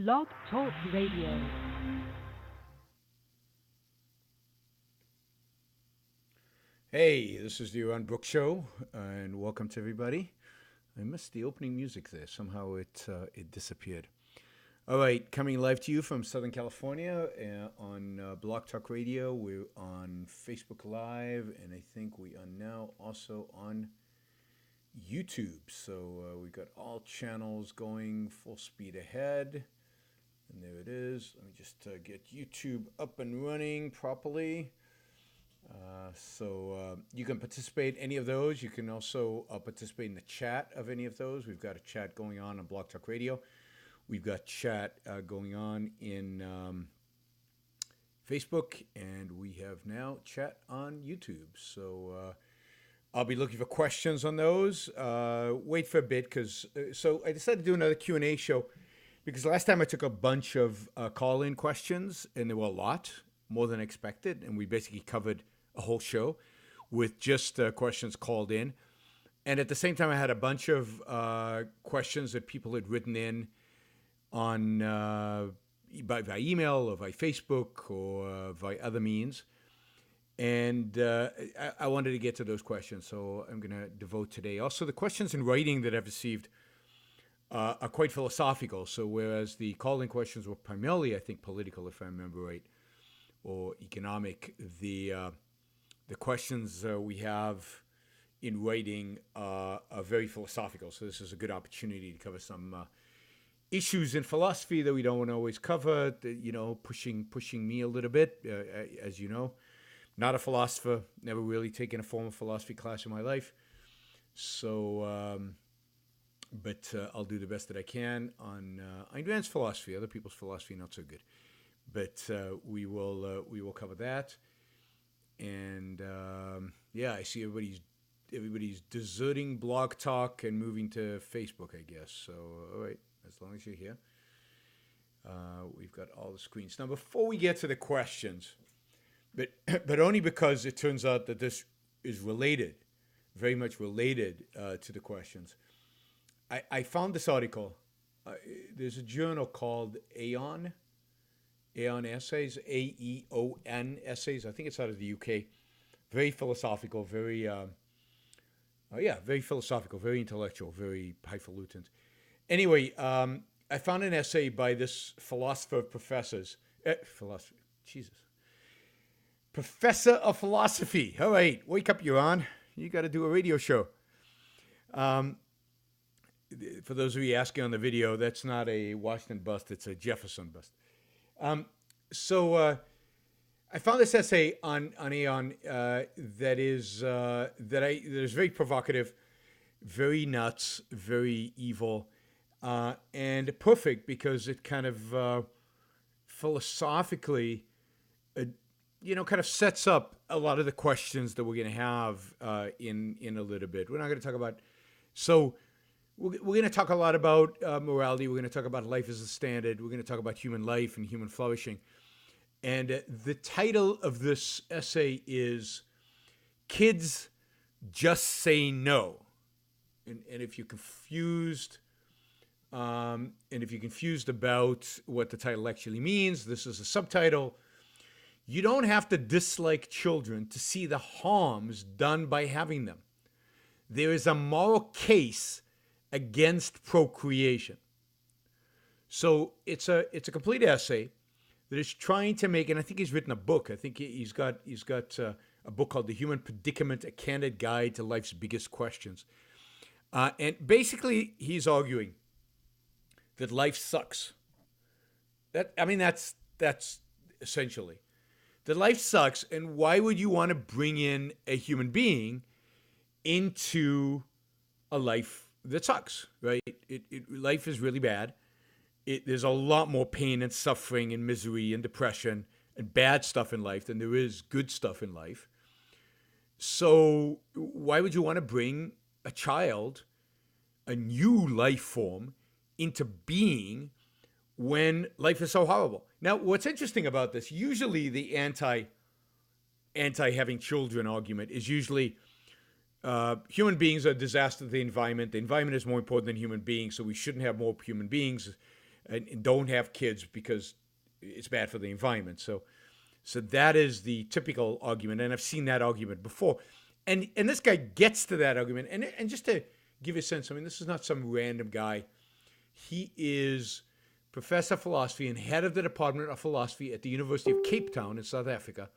Blog Talk Radio. Hey, this is the Yaron Brook Show, and welcome to everybody. I missed the opening music there. Somehow it disappeared. All right, coming live to you from Southern California on Blog Talk Radio. We're on Facebook Live, and I think we are now also on YouTube. So we've got all channels going full speed ahead. And there it is. Let me just get YouTube up and running properly. So you can participate in any of those. You can also participate in the chat of any of those. We've got a chat going on Blog Talk Radio. We've got chat going on in Facebook, and we have now chat on YouTube. So I'll be looking for questions on those. Wait for a bit, so I decided to do another Q&A show because last time I took a bunch of call-in questions, and there were a lot, more than expected, and we basically covered a whole show with just questions called in. And at the same time, I had a bunch of questions that people had written in on by email or by Facebook or by other means. And I wanted to get to those questions, so I'm going to devote today. Also, the questions in writing that I've received are quite philosophical. So whereas the call-in questions were primarily, I think, political, if I remember right, or economic, the questions we have in writing are very philosophical. So this is a good opportunity to cover some issues in philosophy that we don't want to always cover. Pushing me a little bit, as you know. Not a philosopher, never really taken a formal philosophy class in my life. So, but I'll do the best that I can on advanced philosophy. Other people's philosophy, not so good. But we will cover that. And I see everybody's deserting Blog Talk and moving to Facebook, I guess. So, all right, as long as you're here. We've got all the screens. Now, before we get to the questions, but only because it turns out that this is related, very much related to the questions. I found this article. There's a journal called Aeon Essays, Aeon Essays. I think it's out of the UK. Very philosophical, very philosophical, very intellectual, very highfalutin. Anyway, I found an essay by this Professor of Philosophy. All right, wake up, Yaron. You got to do a radio show. For those of you asking on the video, that's not a Washington bust, it's a Jefferson bust. So I found this essay on Aeon that is very provocative, very nuts, very evil, and perfect because it kind of philosophically, kind of sets up a lot of the questions that we're going to have in a little bit. We're not going to talk about We're going to talk a lot about morality. We're going to talk about life as a standard. We're going to talk about human life and human flourishing. And the title of this essay is Kids Just Say No. And if you're confused, about what the title actually means, this is a subtitle. You don't have to dislike children to see the harms done by having them. There is a moral case against procreation. So it's a complete essay that is trying to make, and I think he's written a book. I think he's got a book called The Human Predicament: A Candid Guide to Life's Biggest Questions. And basically, he's arguing that life sucks. That's essentially that life sucks. And why would you want to bring in a human being into a life that sucks, right? Life is really bad. There's a lot more pain and suffering and misery and depression and bad stuff in life than there is good stuff in life. So why would you want to bring a child, a new life form, into being when life is so horrible? Now, what's interesting about this, usually the anti-having children argument is usually human beings are a disaster to the environment. The environment is more important than human beings, so we shouldn't have more human beings. and don't have kids because it's bad for the environment. So that is the typical argument, and I've seen that argument before. And this guy gets to that argument, and just to give you a sense, I mean, this is not some random guy. He is professor of philosophy and head of the Department of Philosophy at the University of Cape Town in South Africa.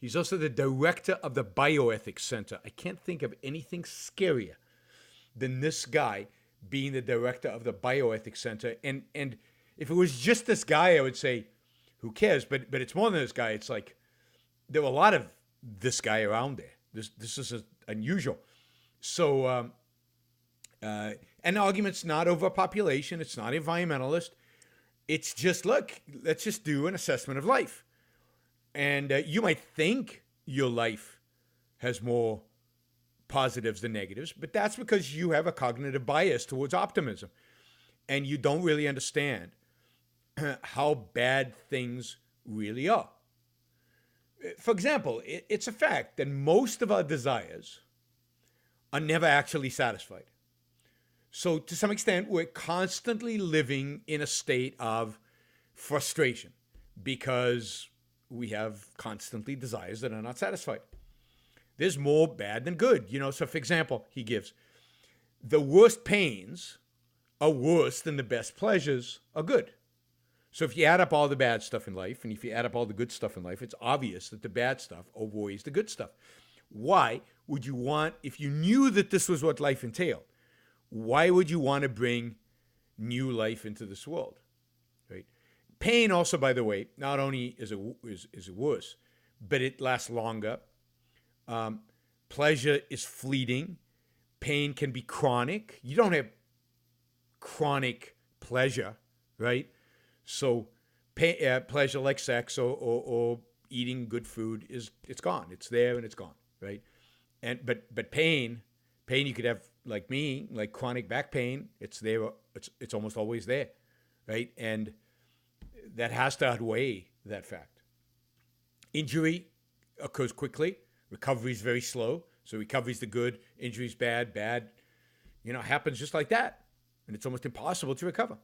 He's also the director of the Bioethics Center. I can't think of anything scarier than this guy being the director of the Bioethics Center. And if it was just this guy, I would say, who cares? But it's more than this guy. It's like there were a lot of this guy around there. This is unusual. So, and the argument's not overpopulation. It's not environmentalist. It's just, look, let's just do an assessment of life. And you might think your life has more positives than negatives, but that's because you have a cognitive bias towards optimism. And you don't really understand how bad things really are. For example, it's a fact that most of our desires are never actually satisfied. So to some extent, we're constantly living in a state of frustration because we have constantly desires that are not satisfied. There's more bad than good. So for example, he gives, the worst pains are worse than the best pleasures are good. So if you add up all the bad stuff in life, and if you add up all the good stuff in life, it's obvious that the bad stuff outweighs the good stuff. Why would you want, if you knew that this was what life entailed, why would you want to bring new life into this world? Right? Pain also, by the way, not only is it worse, but it lasts longer. Pleasure is fleeting. Pain can be chronic. You don't have chronic pleasure, right? So pleasure like sex or eating good food it's gone. It's there and it's gone, right? And but pain you could have, like me, like chronic back pain. It's there. It's almost always there, right? And that has to outweigh that fact. Injury occurs quickly. Recovery is very slow. So recovery is the good. Injury is bad. Bad, happens just like that, and it's almost impossible to recover.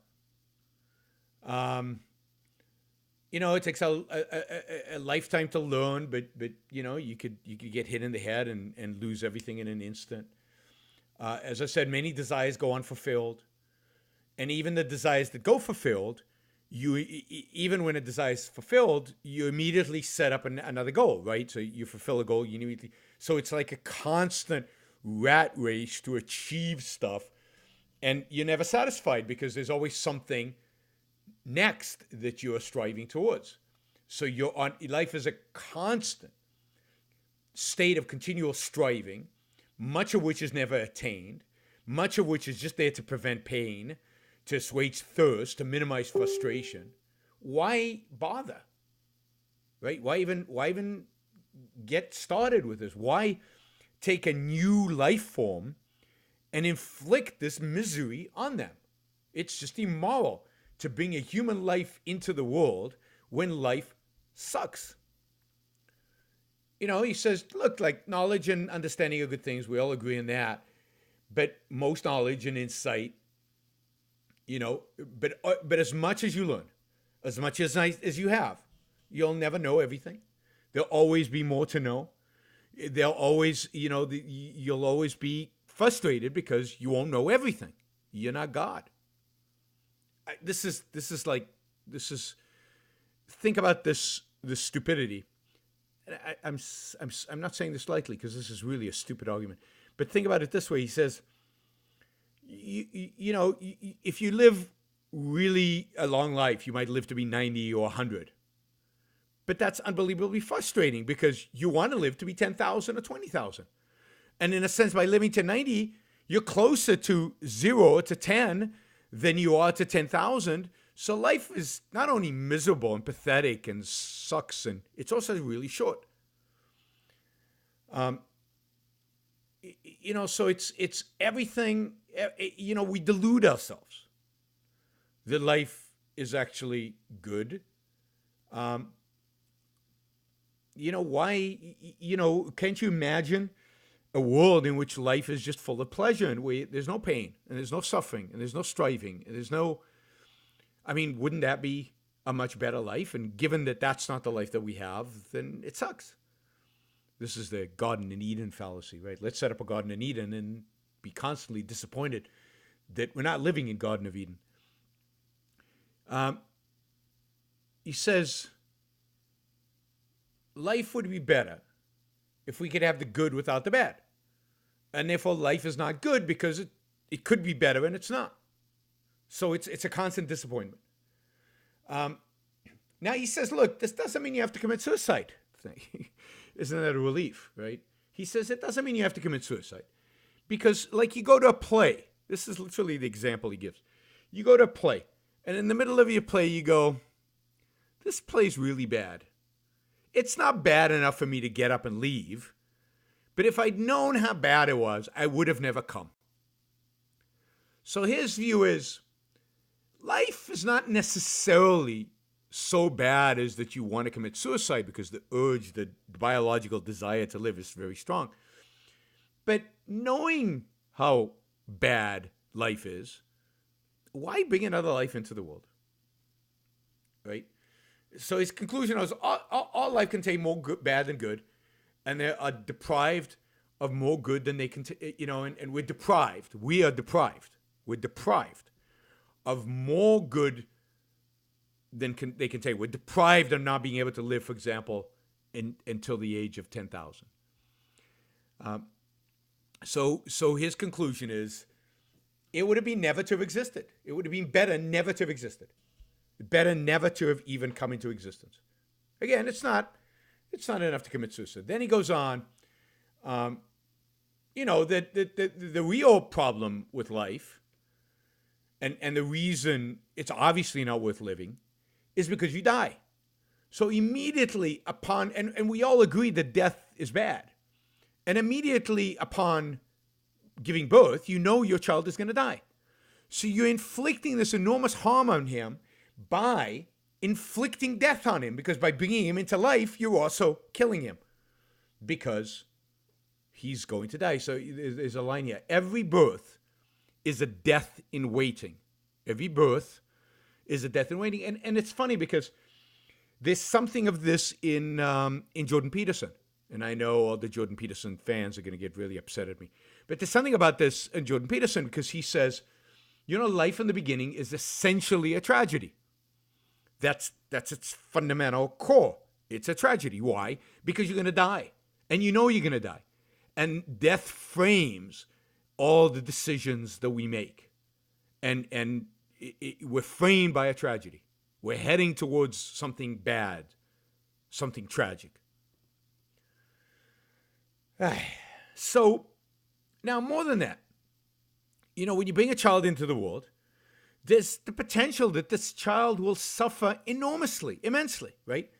It takes a lifetime to learn, but you could get hit in the head and lose everything in an instant. As I said, many desires go unfulfilled, and even the desires that go fulfilled, even when a desire is fulfilled, you immediately set up another goal, right? So you fulfill a goal, you immediately. So it's like a constant rat race to achieve stuff, and you're never satisfied because there's always something next that you are striving towards. So life is a constant state of continual striving, much of which is never attained, much of which is just there to prevent pain, to assuage thirst, to minimize frustration. Why bother? Right? Why even get started with this? Why take a new life form and inflict this misery on them? It's just immoral to bring a human life into the world when life sucks. He says, look, like knowledge and understanding are good things. We all agree on that. But most knowledge and insight, but as much as you learn, as much as you have, you'll never know everything. There'll always be more to know. There'll always, you'll always be frustrated because you won't know everything. You're not God. Think about this stupidity. I'm not saying this lightly because this is really a stupid argument, but think about it this way. He says, if you live really a long life, you might live to be 90 or 100, but that's unbelievably frustrating because you want to live to be 10,000 or 20,000. And in a sense, by living to 90, you're closer to 0 to 10 than you are to 10,000. So life is not only miserable and pathetic and sucks, and it's also really short. So it's everything. We delude ourselves that life is actually good. Why? Can't you imagine a world in which life is just full of pleasure and there's no pain and there's no suffering and there's no striving and there's no I mean, wouldn't that be a much better life? And given that that's not the life that we have, then it sucks. This is the Garden in Eden fallacy, right? Let's set up a Garden in Eden and be constantly disappointed that we're not living in Garden of Eden. He says, life would be better if we could have the good without the bad. And therefore, life is not good because it could be better and it's not. So it's a constant disappointment. Now he says, look, this doesn't mean you have to commit suicide. Isn't that a relief, right? He says it doesn't mean you have to commit suicide. Because like you go to a play. This is literally the example he gives. You go to a play. And in the middle of your play, you go, this play's really bad. It's not bad enough for me to get up and leave. But if I'd known how bad it was, I would have never come. So his view is, life is not necessarily so bad as that you want to commit suicide because the urge, the biological desire to live is very strong. But knowing how bad life is, why bring another life into the world? Right? So his conclusion was all life contains more good, bad than good, and they are deprived of more good than they can, and we're deprived. We are deprived. We're deprived of more good than they can take. We're deprived of not being able to live, for example, until the age of 10,000. So his conclusion is, it would have been never to have existed. It would have been better never to have existed. Better never to have even come into existence. Again, it's not enough to commit suicide. Then he goes on, the real problem with life, and the reason it's obviously not worth living, is because you die. So immediately upon, and we all agree that death is bad. And immediately upon giving birth, you know your child is going to die. So you're inflicting this enormous harm on him by inflicting death on him, because by bringing him into life, you're also killing him because he's going to die. So there's a line here. Every birth is a death in waiting. Every birth is a death in waiting. And it's funny because there's something of this in Jordan Peterson. And I know all the Jordan Peterson fans are going to get really upset at me. But there's something about this in Jordan Peterson because he says, life in the beginning is essentially a tragedy. That's its fundamental core. It's a tragedy. Why? Because you're going to die. And you know you're going to die. And death frames all the decisions that we make. And we're framed by a tragedy. We're heading towards something bad, something tragic. So, now more than that, when you bring a child into the world, there's the potential that this child will suffer enormously, immensely, right?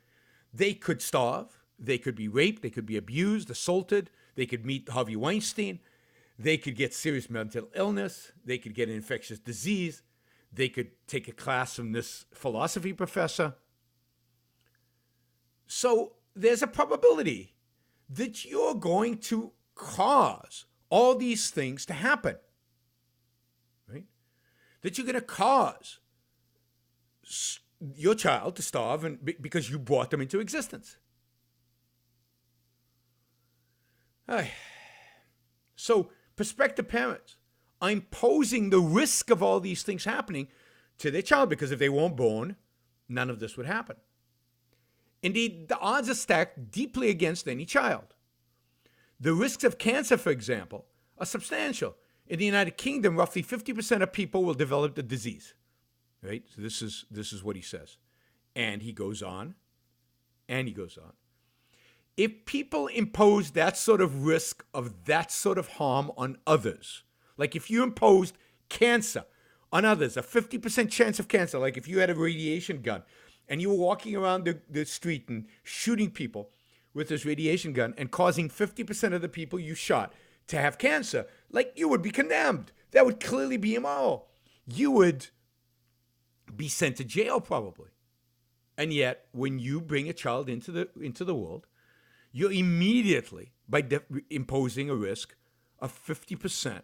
They could starve, they could be raped, they could be abused, assaulted, they could meet Harvey Weinstein, they could get serious mental illness, they could get an infectious disease, they could take a class from this philosophy professor. So there's a probability that you're going to cause all these things to happen, right? That you're going to cause your child to starve because you brought them into existence. So prospective parents are imposing the risk of all these things happening to their child, because if they weren't born, none of this would happen. Indeed, the odds are stacked deeply against any child. The risks of cancer, for example, are substantial. In the United Kingdom, roughly 50% of people will develop the disease. Right? So this is what he says. And he goes on. If people impose that sort of risk of that sort of harm on others, like if you imposed cancer on others, a 50% chance of cancer, like if you had a radiation gun, and you were walking around the street and shooting people with this radiation gun and causing 50% of the people you shot to have cancer, like, you would be condemned. That would clearly be immoral. You would be sent to jail probably. And yet, when you bring a child into the world, you're immediately, by imposing a risk of 50%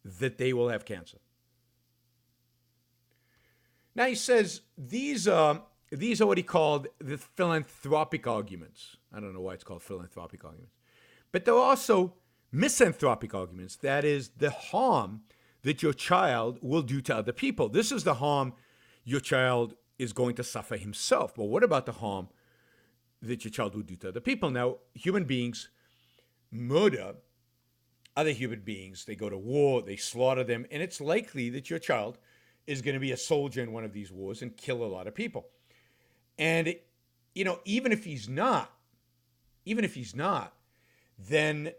that they will have cancer. Now he says these are what he called the philanthropic arguments. I don't know why it's called philanthropic arguments. But there are also misanthropic arguments. That is the harm that your child will do to other people. This is the harm your child is going to suffer himself. But what about the harm that your child will do to other people? Now, human beings murder other human beings. They go to war, they slaughter them, and it's likely that your child is going to be a soldier in one of these wars and kill a lot of people. And, even if he's not, then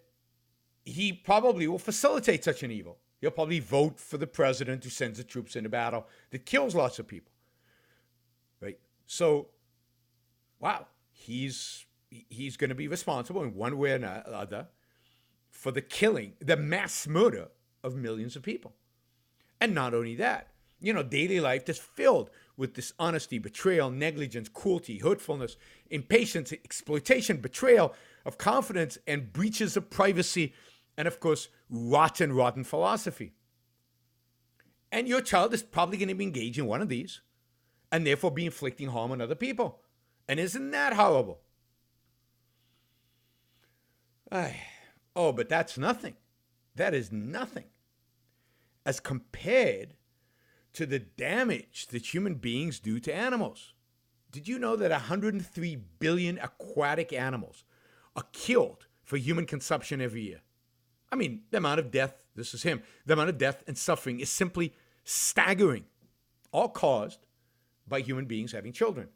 he probably will facilitate such an evil. He'll probably vote for the president who sends the troops into battle that kills lots of people. Right? So, wow, he's going to be responsible in one way or another for the killing, the mass murder of millions of people. And not only that, daily life is filled with dishonesty, betrayal, negligence, cruelty, hurtfulness, impatience, exploitation, betrayal of confidence, and breaches of privacy, and of course, rotten philosophy. And your child is probably going to be engaged in one of these, and therefore be inflicting harm on other people. And isn't that horrible? But that's nothing. That is nothing as compared to the damage that human beings do to animals. Did you know that 103 billion aquatic animals are killed for human consumption every year? I mean, the amount of death, this is him, the amount of death and suffering is simply staggering, all caused by human beings having children.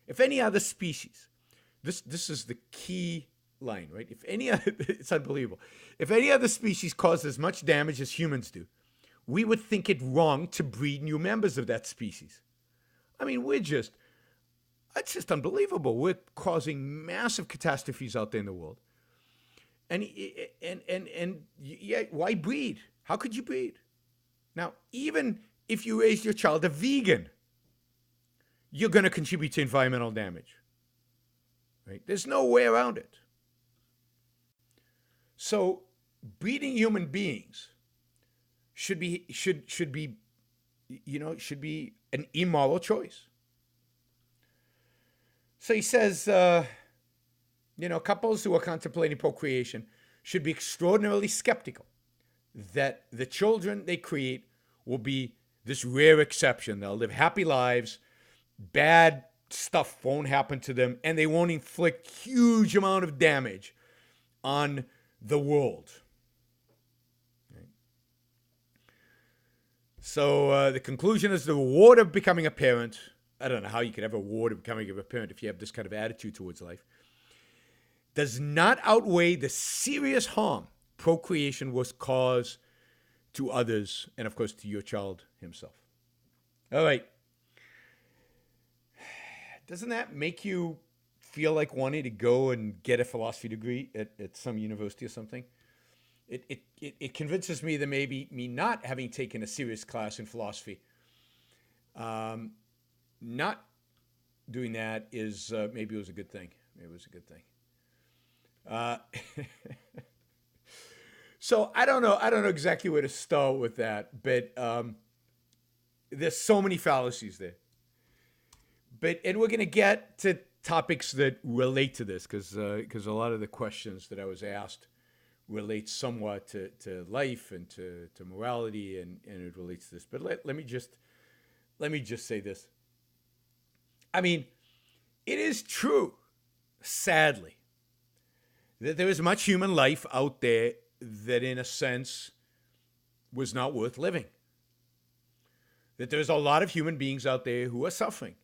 If any other species, this is the key line, right? It's unbelievable. If any other species caused as much damage as humans do, we would think it wrong to breed new members of that species. I mean, it's just unbelievable. We're causing massive catastrophes out there in the world. And yet, why breed? How could you breed? Now, even if you raise your child a vegan, you're going to contribute to environmental damage. Right? There's no way around it. So, breeding human beings should be an immoral choice. So he says, couples who are contemplating procreation should be extraordinarily skeptical that the children they create will be this rare exception. They'll live happy lives, bad stuff won't happen to them, and they won't inflict huge amount of damage on the world. So the conclusion is the reward of becoming a parent. I don't know how you could have a reward of becoming a parent if you have this kind of attitude towards life. Does not outweigh the serious harm procreation was cause to others and, of course, to your child himself. All right. Doesn't that make you feel like wanting to go and get a philosophy degree at some university or something? It convinces me that maybe me not having taken a serious class in philosophy, not doing that is maybe it was a good thing. Maybe it was a good thing. So I don't know exactly where to start with that, but there's so many fallacies there. And we're going to get to topics that relate to this because a lot of the questions that I was asked relate somewhat to life and to morality, and it relates to this. But let me just say this. I mean, it is true, sadly, that there is much human life out there that, in a sense, was not worth living. That there's a lot of human beings out there who are suffering.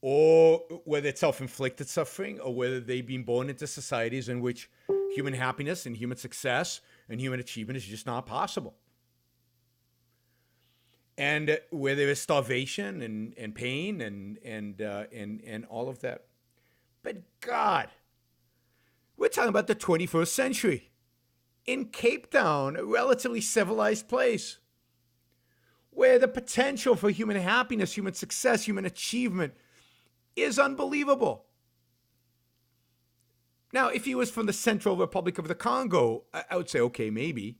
Or whether it's self-inflicted suffering, or whether they've been born into societies in which human happiness and human success and human achievement is just not possible. And where there is starvation and pain and all of that. But God, we're talking about the 21st century. In Cape Town, a relatively civilized place, where the potential for human happiness, human success, human achievement is unbelievable. Now, if he was from the Central Republic of the Congo, I would say, okay, maybe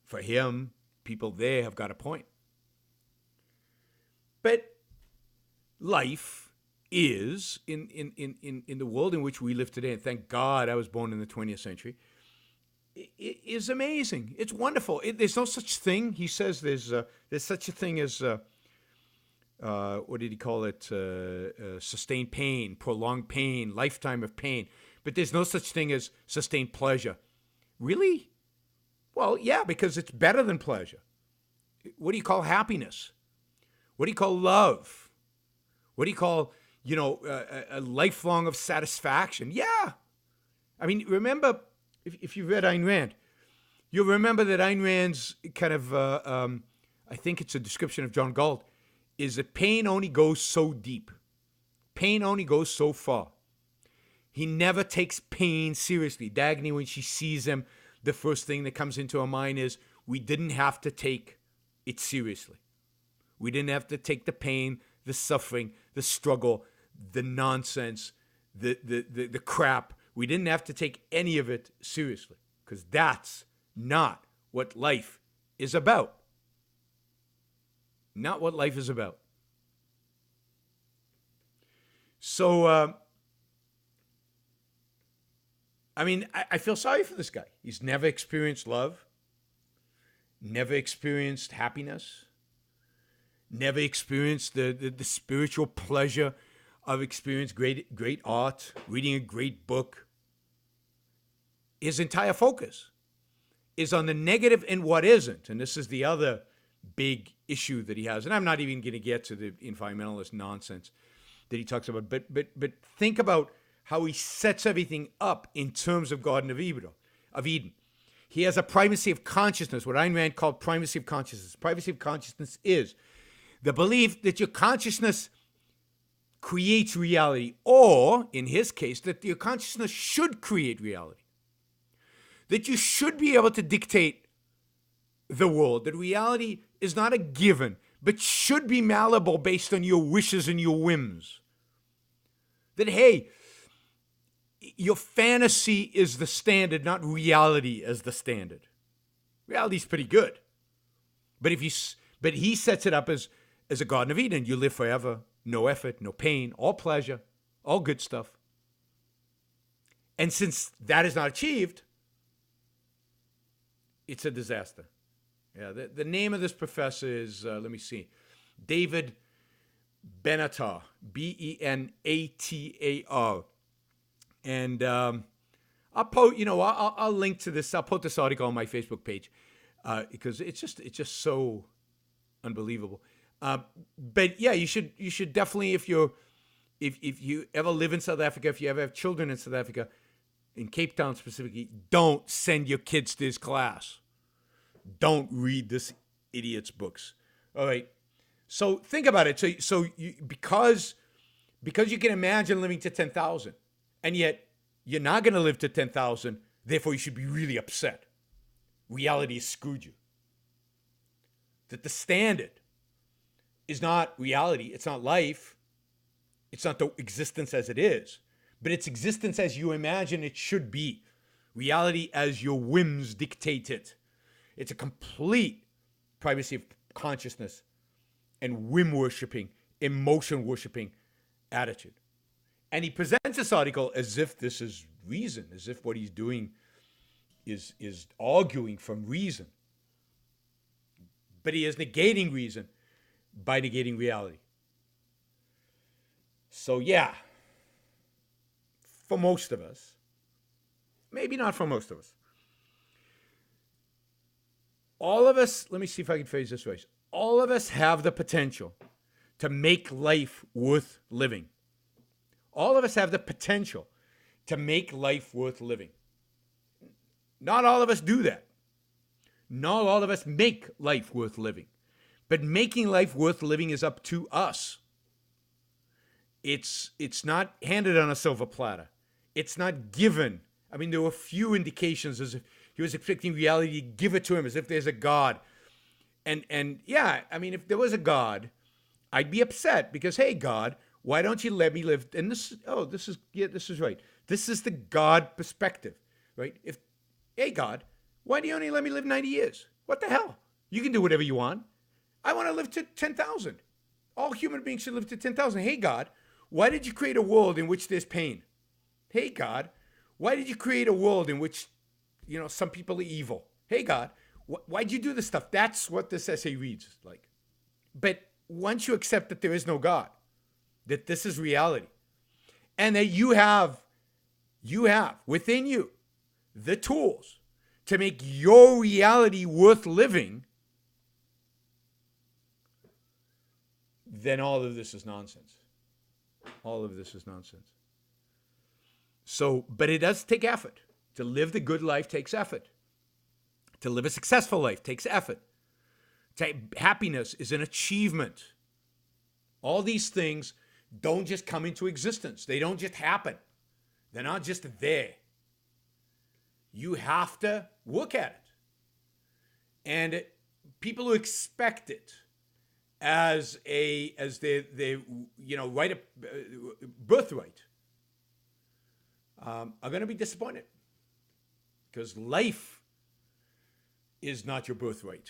for him, people there have got a point. But life is, in the world in which we live today, and thank God I was born in the 20th century, it is amazing. It's wonderful. There's no such thing. He says there's such a thing as, what did he call it? Sustained pain, prolonged pain, lifetime of pain. But there's no such thing as sustained pleasure. Really? Well, yeah, because it's better than pleasure. What do you call happiness? What do you call love? What do you call, a lifelong of satisfaction? Yeah. I mean, remember, if you've read Ayn Rand, you'll remember that Ayn Rand's kind of, I think it's a description of John Galt, is that pain only goes so deep. Pain only goes so far. He never takes pain seriously. Dagny, when she sees him, the first thing that comes into her mind is, we didn't have to take it seriously. We didn't have to take the pain, the suffering, the struggle, the nonsense, the crap. We didn't have to take any of it seriously, because that's not what life is about. Not what life is about. So, I feel sorry for this guy. He's never experienced love, never experienced happiness, never experienced the spiritual pleasure of experiencing great art, reading a great book. His entire focus is on the negative and what isn't. And this is the other big issue that he has. And I'm not even going to get to the environmentalist nonsense that he talks about. But think about how he sets everything up in terms of Garden of Eden. He has a primacy of consciousness, what Ayn Rand called primacy of consciousness. Primacy of consciousness is the belief that your consciousness creates reality, or, in his case, that your consciousness should create reality. That you should be able to dictate the world, that reality is not a given, but should be malleable based on your wishes and your whims. That, hey, your fantasy is the standard, not reality as the standard. Reality's pretty good. But he sets it up as a Garden of Eden. You live forever, no effort, no pain, all pleasure, all good stuff. And since that is not achieved, it's a disaster. Yeah, the name of this professor is, let me see, David Benatar, Benatar. And I'll link to this. I'll put this article on my Facebook page because it's just so unbelievable. But yeah, you should definitely, if you ever live in South Africa, if you ever have children in South Africa, in Cape Town specifically, don't send your kids to his class. Don't read this idiot's books. All right. So think about it. So because you can imagine living to 10,000, and yet you're not going to live to 10,000, therefore you should be really upset. Reality has screwed you. That the standard is not reality. It's not life. It's not the existence as it is, but it's existence as you imagine it should be. Reality as your whims dictate it. It's a complete privacy of consciousness and whim worshipping, emotion worshipping attitude. And he presents this article as if this is reason, as if what he's doing is arguing from reason. But he is negating reason by negating reality. So yeah, for most of us, maybe not for most of us, all of us, let me see if I can phrase this right. All of us have the potential to make life worth living. All of us have the potential to make life worth living. Not all of us do that. Not all of us make life worth living. But making life worth living is up to us. It's not handed on a silver platter. It's not given. I mean, there were few indications as if he was expecting reality to give it to him, as if there's a God. And yeah, I mean, if there was a God, I'd be upset because, hey, God, why don't you let me live? And this is right. This is the God perspective, right? Hey, God, why do you only let me live 90 years? What the hell? You can do whatever you want. I want to live to 10,000. All human beings should live to 10,000. Hey, God, why did you create a world in which there's pain? Hey, God, why did you create a world in which, some people are evil? Hey, God, why'd you do this stuff? That's what this essay reads like. But once you accept that there is no God, that this is reality, and that you have within you the tools to make your reality worth living, then all of this is nonsense. All of this is nonsense. So, but it does take effort. To live the good life takes effort. To live a successful life takes effort. Happiness is an achievement. All these things don't just come into existence. They don't just happen. They're not just there. You have to work at it. And people who expect it as their birthright are going to be disappointed, because life is not your birthright.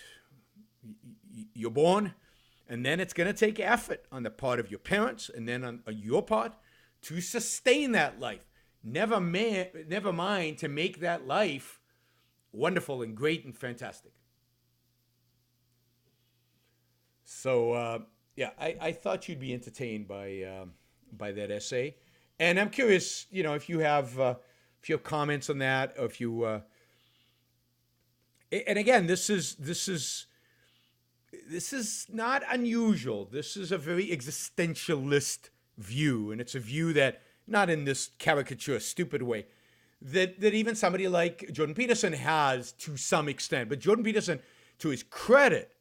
You're born, and then it's going to take effort on the part of your parents and then on your part to sustain that life. Never mind to make that life wonderful and great and fantastic. So, I thought you'd be entertained by that essay. And I'm curious, if you have comments on that, or if you, and again, this is not unusual. This is a very existentialist view, and it's a view that, not in this caricature, stupid way, that even somebody like Jordan Peterson has to some extent. But Jordan Peterson, to his credit,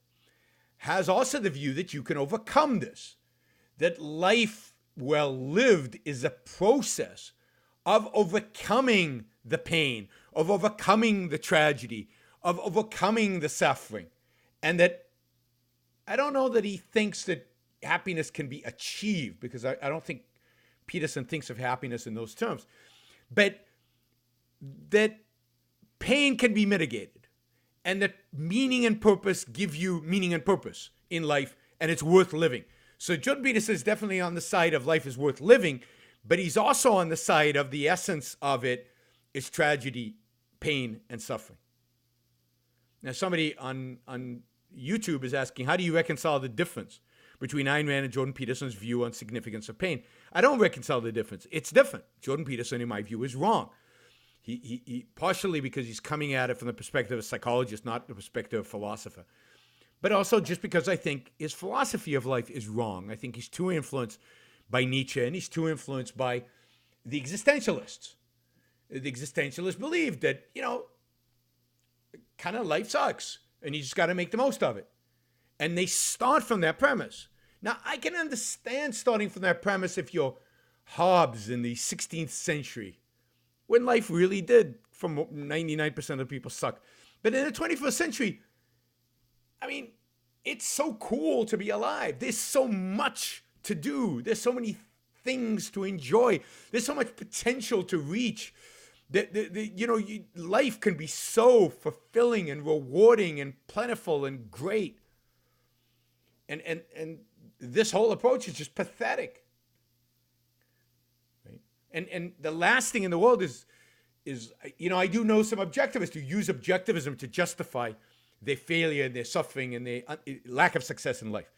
has also the view that you can overcome this, that life well lived is a process of overcoming the pain, of overcoming the tragedy, of overcoming the suffering. And that I don't know that he thinks that happiness can be achieved, because I don't think Peterson thinks of happiness in those terms, but that pain can be mitigated, and that meaning and purpose give you meaning and purpose in life, and it's worth living. So Jordan Peterson is definitely on the side of life is worth living, but he's also on the side of the essence of it is tragedy, pain, and suffering. Now, somebody on YouTube is asking, how do you reconcile the difference between Ayn Rand and Jordan Peterson's view on significance of pain? I don't reconcile the difference. It's different. Jordan Peterson, in my view, is wrong. He partially because he's coming at it from the perspective of a psychologist, not the perspective of a philosopher. But also just because I think his philosophy of life is wrong. I think he's too influenced by Nietzsche, and he's too influenced by the existentialists. The existentialists believe that, kind of life sucks, and you just got to make the most of it. And they start from that premise. Now, I can understand starting from that premise if you're Hobbes in the 16th century, when life really did, from 99% of people, suck. But in the 21st century, it's so cool to be alive. There's so much to do. There's so many things to enjoy. There's so much potential to reach. Life can be so fulfilling and rewarding and plentiful and great. And this whole approach is just pathetic. Right? And the last thing in the world is I do know some objectivists who use objectivism to justify their failure and their suffering and their lack of success in life.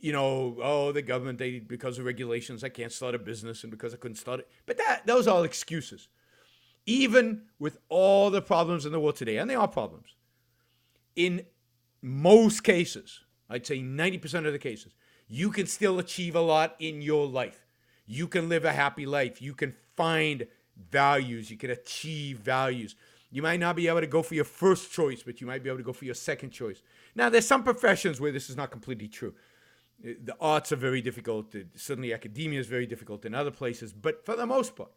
The government, because of regulations, I can't start a business, and because I couldn't start it. But those are all excuses. Even with all the problems in the world today, and there are problems, in most cases, I'd say 90% of the cases, you can still achieve a lot in your life. You can live a happy life. You can find values. You can achieve values. You might not be able to go for your first choice, but you might be able to go for your second choice. Now, there's some professions where this is not completely true. The arts are very difficult. Certainly academia is very difficult in other places. But for the most part,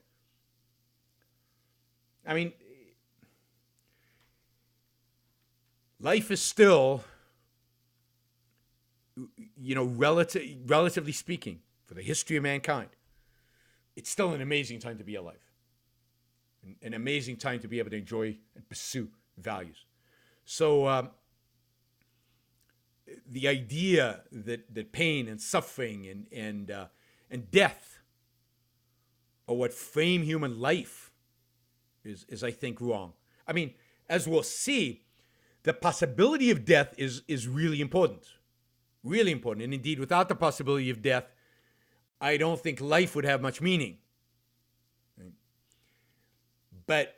life is still, relatively speaking, for the history of mankind, it's still an amazing time to be alive. An amazing time to be able to enjoy and pursue values. So the idea that pain and suffering and death are what frame human life is I think wrong. I mean, as we'll see, the possibility of death is really important. Really important. And indeed, without the possibility of death, I don't think life would have much meaning. Right? But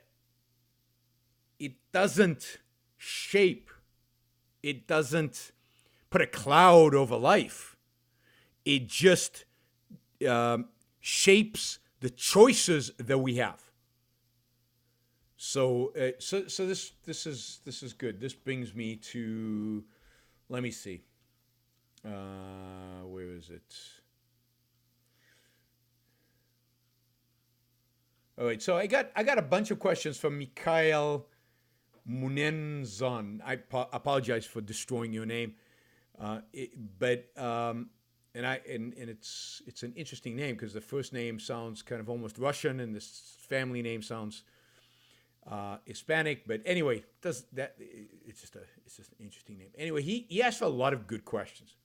it doesn't shape, it doesn't put a cloud over life. It just shapes the choices that we have. So this is good. This brings me to, let me see. Where is it? All right, so I got a bunch of questions from Mikhail Munenzon. I apologize for destroying your name, but it's an interesting name because the first name sounds kind of almost Russian, and this family name sounds Hispanic. But anyway, it's just an interesting name. Anyway, he asked for a lot of good questions,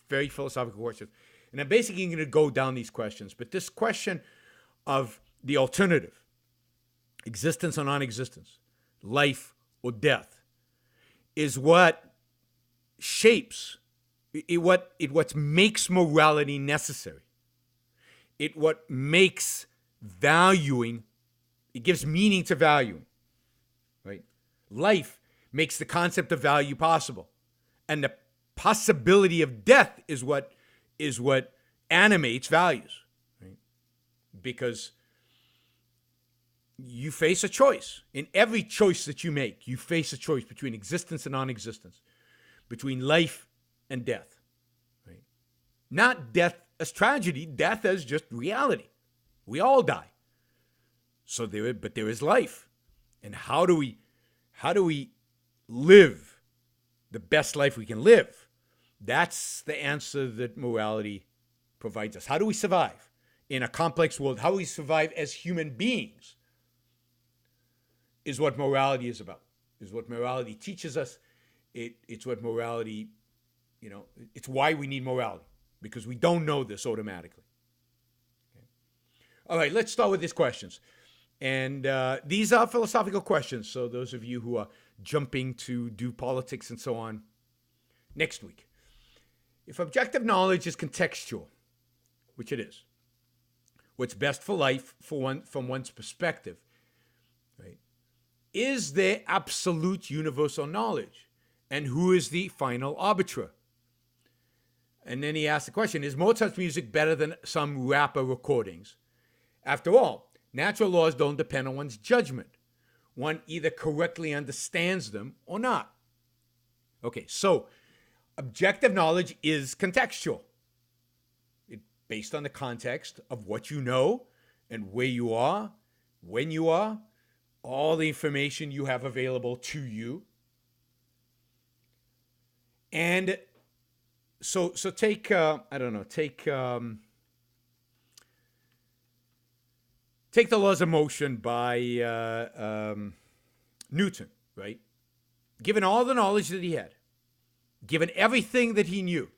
very philosophical questions, and I'm basically going to go down these questions. But this question of the alternative, existence or non-existence, life or death, is what shapes, what makes morality necessary. What makes valuing, it gives meaning to valuing, right? Life makes the concept of value possible. And the possibility of death is what animates values, right? Because you face a choice. In every choice that you make, you face a choice between existence and non-existence, between life and death, right? Not death as tragedy, death as just reality. We all die. But there is life. And how do we live the best life we can live? That's the answer that morality provides us. How do we survive in a complex world? How do we survive as human beings? Is what morality is about, is what morality teaches us. It's what morality, it's why we need morality, because we don't know this automatically. Okay. All right, let's start with these questions. And these are philosophical questions, so those of you who are jumping to do politics and so on, next week. If objective knowledge is contextual, which it is, what's best for life from one's perspective, right? Is there absolute universal knowledge? And who is the final arbiter? And then he asked the question, is Mozart's music better than some rapper recordings? After all, natural laws don't depend on one's judgment. One either correctly understands them or not. Okay, so objective knowledge is contextual. It's based on the context of what you know and where you are, when you are, all the information you have available to you. And so take, take the laws of motion by Newton, right? Given all the knowledge that he had, given everything that he knew,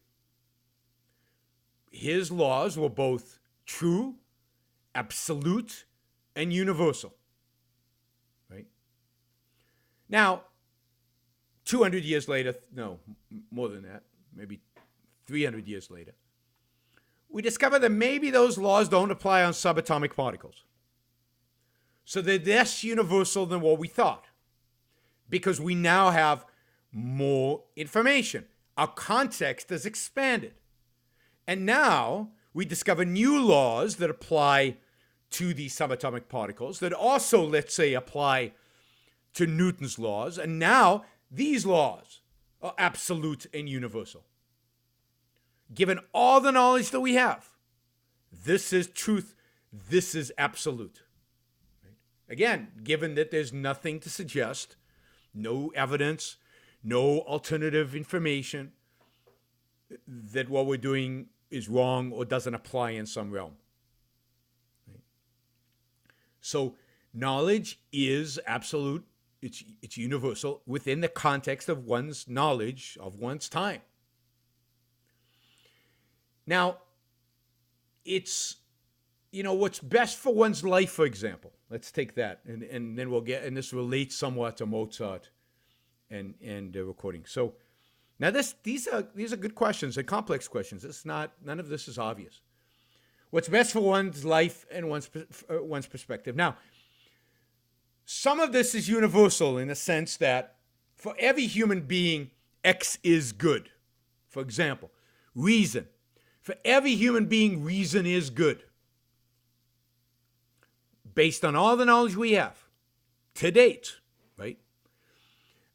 his laws were both true, absolute, and universal. Now, 200 years later, no, more than that, maybe 300 years later, we discover that maybe those laws don't apply on subatomic particles. So they're less universal than what we thought, because we now have more information. Our context has expanded. And now we discover new laws that apply to these subatomic particles that also, let's say, apply to Newton's laws, and now these laws are absolute and universal. Given all the knowledge that we have, this is truth, this is absolute. Right? Again, given that there's nothing to suggest, no evidence, no alternative information, that what we're doing is wrong or doesn't apply in some realm. Right? So knowledge is absolute. It's universal within the context of one's knowledge of one's time. Now, it's, what's best for one's life, for example. Let's take that, and then and this relates somewhat to Mozart and the recording. So now these are good questions. They're complex questions. None of this is obvious. What's best for one's life and one's perspective. Now, some of this is universal in the sense that for every human being, X is good. For example, reason. For every human being, reason is good. Based on all the knowledge we have to date, right?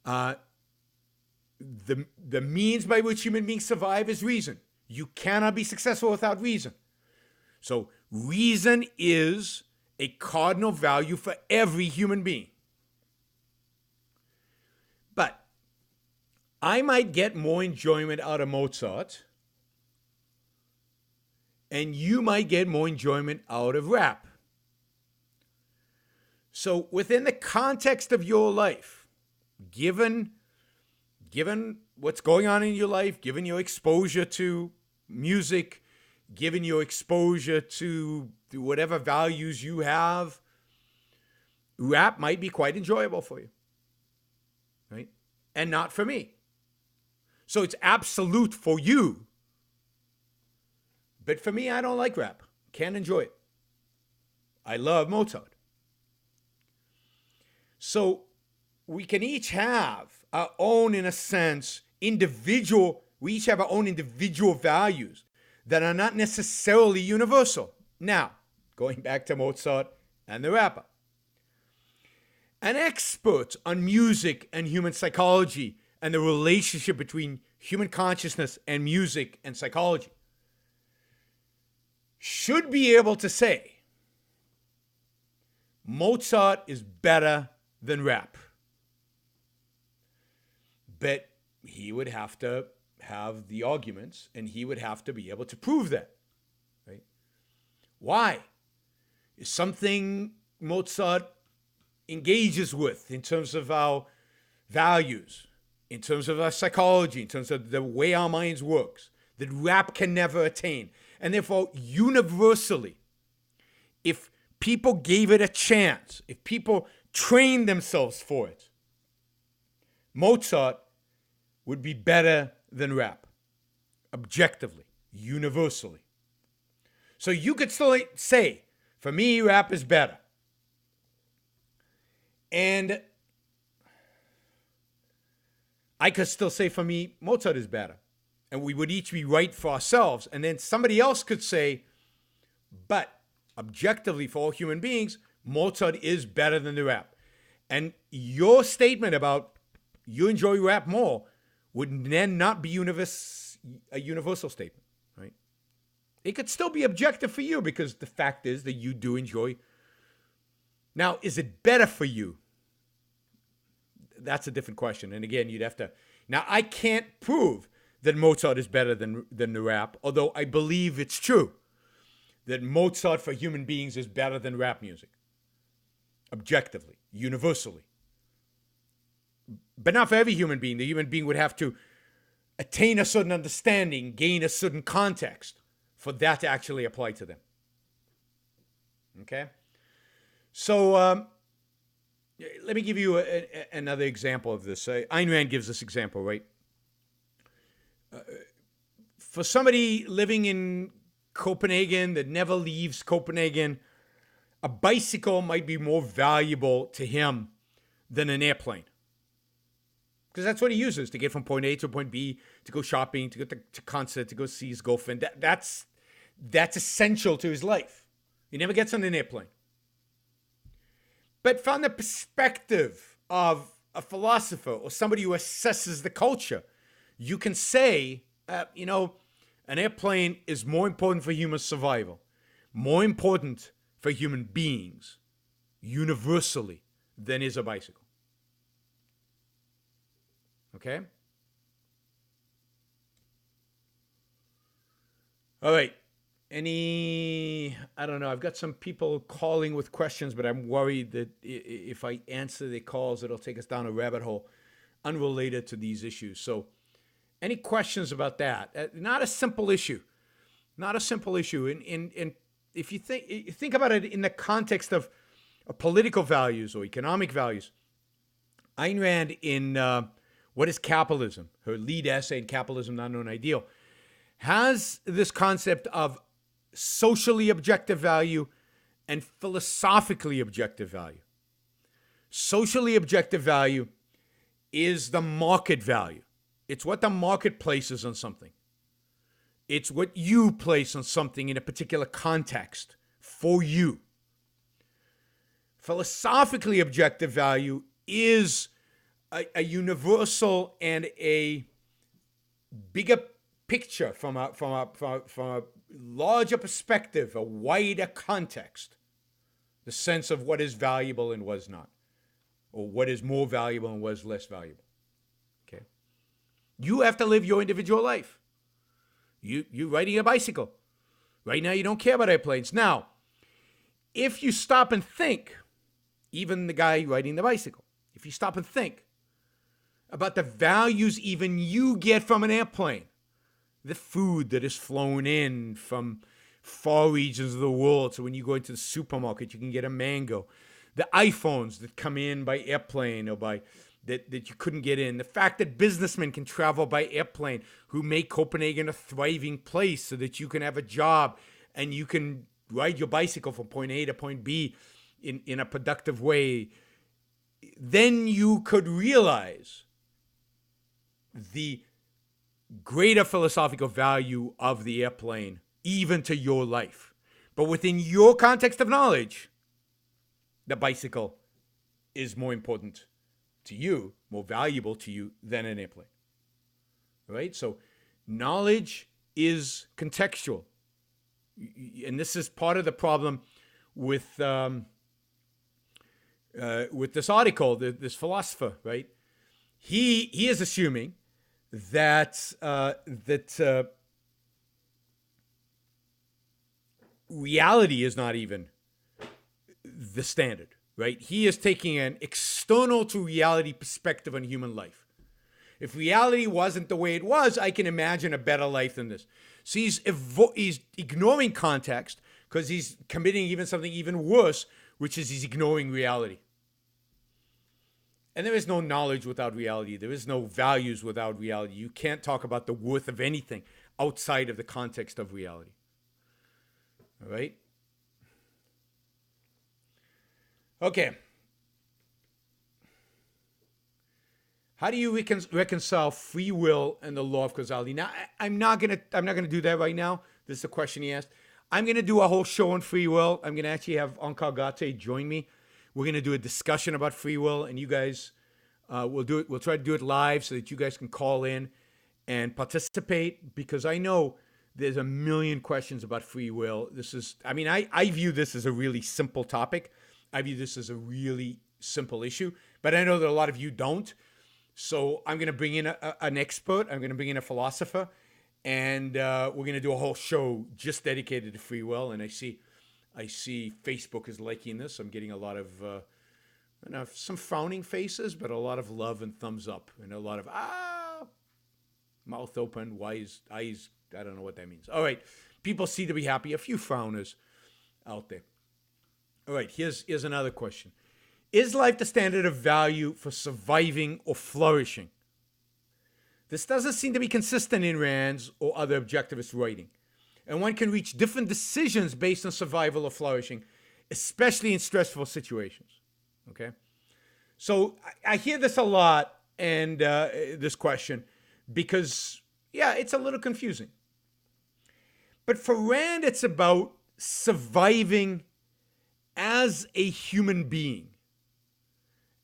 The means by which human beings survive is reason. You cannot be successful without reason. So reason is a cardinal value for every human being. But I might get more enjoyment out of Mozart, and you might get more enjoyment out of rap. So within the context of your life, given what's going on in your life, given your exposure to music, given your exposure to whatever values you have, rap might be quite enjoyable for you, right? And not for me. So it's absolute for you. But for me, I don't like rap. Can't enjoy it. I love Mozart. So we can each have our own, in a sense, we each have our own individual values that are not necessarily universal. Now, going back to Mozart and the rapper. An expert on music and human psychology and the relationship between human consciousness and music and psychology should be able to say Mozart is better than rap. But he would have to have the arguments, and he would have to be able to prove that. Right? Why? Is something Mozart engages with in terms of our values, in terms of our psychology, in terms of the way our minds works, that rap can never attain. And therefore, universally, if people gave it a chance, if people trained themselves for it, Mozart would be better than rap, objectively, universally. So you could still say, for me, rap is better. And I could still say, for me, Mozart is better. And we would each be right for ourselves. And then somebody else could say, but objectively for all human beings, Mozart is better than the rap. And your statement about you enjoy rap more would then not be a universal statement, right? It could still be objective for you because the fact is that you do enjoy. Now, is it better for you? That's a different question. And again, you'd have to. Now, I can't prove that Mozart is better than the rap, although I believe it's true that Mozart for human beings is better than rap music, objectively, universally. But not for every human being. The human being would have to attain a certain understanding, gain a certain context for that to actually apply to them. Okay? So let me give you another example of this. Ayn Rand gives this example, right? For somebody living in Copenhagen that never leaves Copenhagen, a bicycle might be more valuable to him than an airplane. Because that's what he uses to get from point A to point B, to go shopping, to go to concert, to go see his girlfriend. That's essential to his life. He never gets on an airplane. But from the perspective of a philosopher or somebody who assesses the culture, you can say, an airplane is more important for human survival, more important for human beings, universally, than is a bicycle. Okay? All right. I don't know. I've got some people calling with questions, but I'm worried that if I answer the calls, it'll take us down a rabbit hole unrelated to these issues. So any questions about that? Not a simple issue. Not a simple issue. And if you think about it in the context of political values or economic values, Ayn Rand in What is Capitalism, her lead essay in Capitalism, Not Known Ideal, has this concept of socially objective value and philosophically objective value. Socially objective value is the market value. It's what the market places on something. It's what you place on something in a particular context for you. Philosophically objective value is a universal and a bigger picture from a larger perspective, a wider context, the sense of what is valuable and what is not, or what is more valuable and what is less valuable. Okay, you have to live your individual life. You're riding a bicycle. Right now, you don't care about airplanes. Now, if you stop and think, even the guy riding the bicycle, if you stop and think about the values even you get from an airplane, the food that is flown in from far regions of the world, so when you go into the supermarket, you can get a mango, the iPhones that come in by airplane or by that you couldn't get in, the fact that businessmen can travel by airplane who make Copenhagen a thriving place so that you can have a job and you can ride your bicycle from point A to point B in a productive way, then you could realize the greater philosophical value of the airplane, even to your life. But within your context of knowledge, the bicycle is more important to you, more valuable to you than an airplane. Right? So knowledge is contextual. And this is part of the problem with this article, this philosopher, right? He is assuming that reality is not even the standard, right? He is taking an external to reality perspective on human life. If reality wasn't the way it was, I can imagine a better life than this. So he's ignoring context because he's committing even something even worse, which is he's ignoring reality. And there is no knowledge without reality. There is no values without reality. You can't talk about the worth of anything outside of the context of reality. All right? Okay. How do you reconcile free will and the law of causality? Now, I'm not gonna do that right now. This is the question he asked. I'm gonna do a whole show on free will. I'm gonna actually have Onkar Gate join me. We're gonna do a discussion about free will, and you guys, we'll do it. We'll try to do it live so that you guys can call in and participate, because I know there's a million questions about free will. I view this as a really simple topic. I view this as a really simple issue, but I know that a lot of you don't. So I'm going to bring in an expert. I'm going to bring in a philosopher, and we're going to do a whole show just dedicated to free will. And I see Facebook is liking this. I'm getting a lot of some frowning faces, but a lot of love and thumbs up, and a lot of mouth open, eyes. I don't know what that means. All right, people seem to be happy. A few frowners out there. All right, here's another question. Is life the standard of value for surviving or flourishing? This doesn't seem to be consistent in Rand's or other objectivist writing. And one can reach different decisions based on survival or flourishing, especially in stressful situations. Okay? So I hear this a lot, and this question, because, yeah, it's a little confusing. But for Rand, it's about surviving as a human being,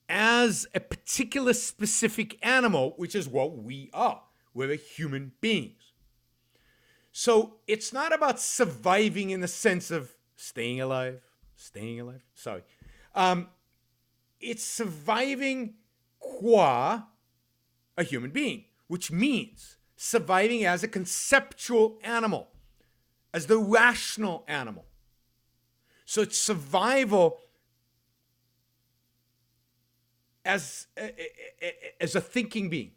as a particular specific animal, which is what we are. We're human beings. So it's not about surviving in the sense of staying alive. Sorry. It's surviving qua a human being, which means surviving as a conceptual animal, as the rational animal. So it's survival as a thinking being.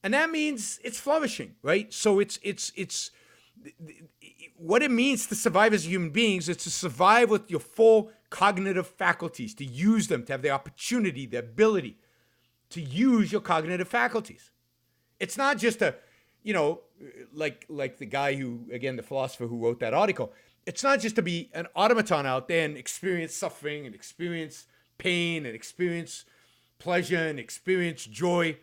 And that means it's flourishing, right? So it's what it means to survive as human beings is to survive with your full cognitive faculties, to use them, to have the opportunity, the ability to use your cognitive faculties. It's not just a, like the guy who, again, the philosopher who wrote that article, it's not just to be an automaton out there and experience suffering and experience pain and experience pleasure and experience joy.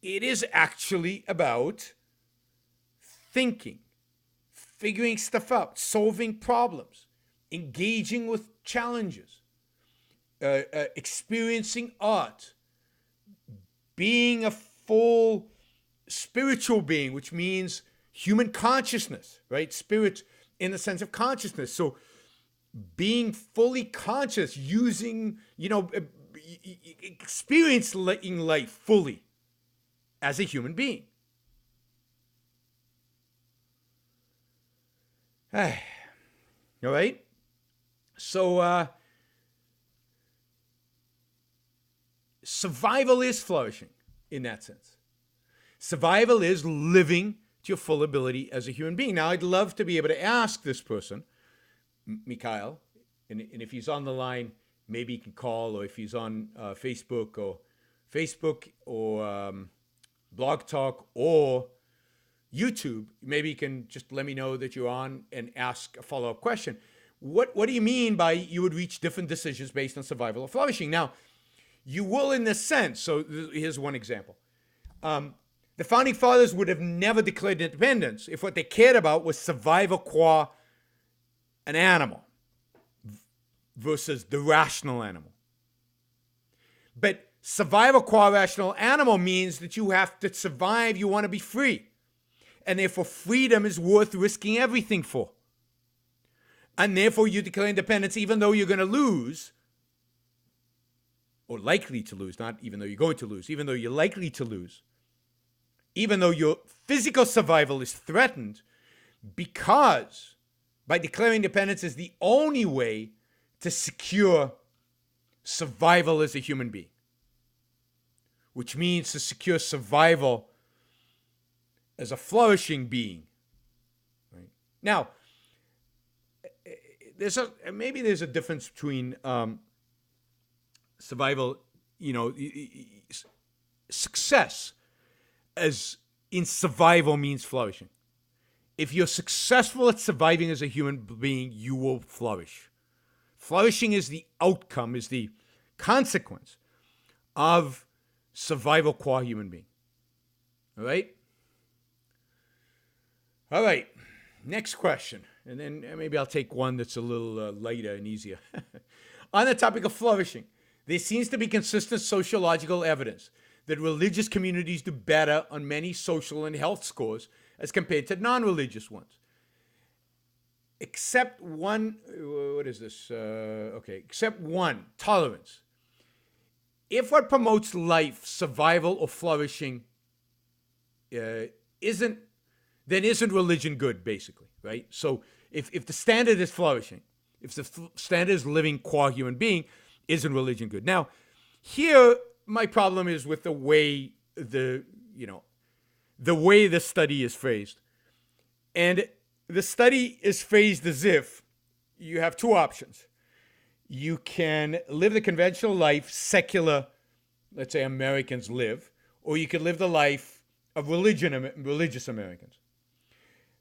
It is actually about thinking, figuring stuff out, solving problems, engaging with challenges, experiencing art, being a full spiritual being, which means human consciousness, right? Spirit in the sense of consciousness. So being fully conscious, using, experiencing life fully as a human being. All right? So, survival is flourishing in that sense. Survival is living to your full ability as a human being. Now, I'd love to be able to ask this person, Mikhail, and if he's on the line, maybe he can call, or if he's on Facebook or Blog Talk or YouTube, maybe you can just let me know that you're on and ask a follow-up question. What do you mean by you would reach different decisions based on survival or flourishing? Now, you will in this sense. So here's one example. The founding fathers would have never declared independence if what they cared about was survival qua an animal versus the rational animal. But survival qua rational animal means that you have to survive, you want to be free. And therefore freedom is worth risking everything for. And therefore you declare independence even though you're going to lose, or likely to lose, not even though you're going to lose, even though you're likely to lose, even though your physical survival is threatened, because by declaring independence is the only way to secure survival as a human being, which means to secure survival as a flourishing being. Right? Now, maybe there's a difference between survival, success as in survival means flourishing. If you're successful at surviving as a human being, you will flourish. Flourishing is the outcome, is the consequence of survival qua human being. All right? All right. Next question. And then maybe I'll take one that's a little lighter and easier. On the topic of flourishing, there seems to be consistent sociological evidence that religious communities do better on many social and health scores as compared to non-religious ones. Except one, except one, tolerance. If what promotes life, survival, or flourishing isn't religion good, basically, right? So if the standard is flourishing, if the standard is living qua human being, isn't religion good? Now, here my problem is with the way the way the study is phrased. And the study is phrased as if you have two options. You can live the conventional life secular, let's say, Americans live, or you can live the life of religious Americans.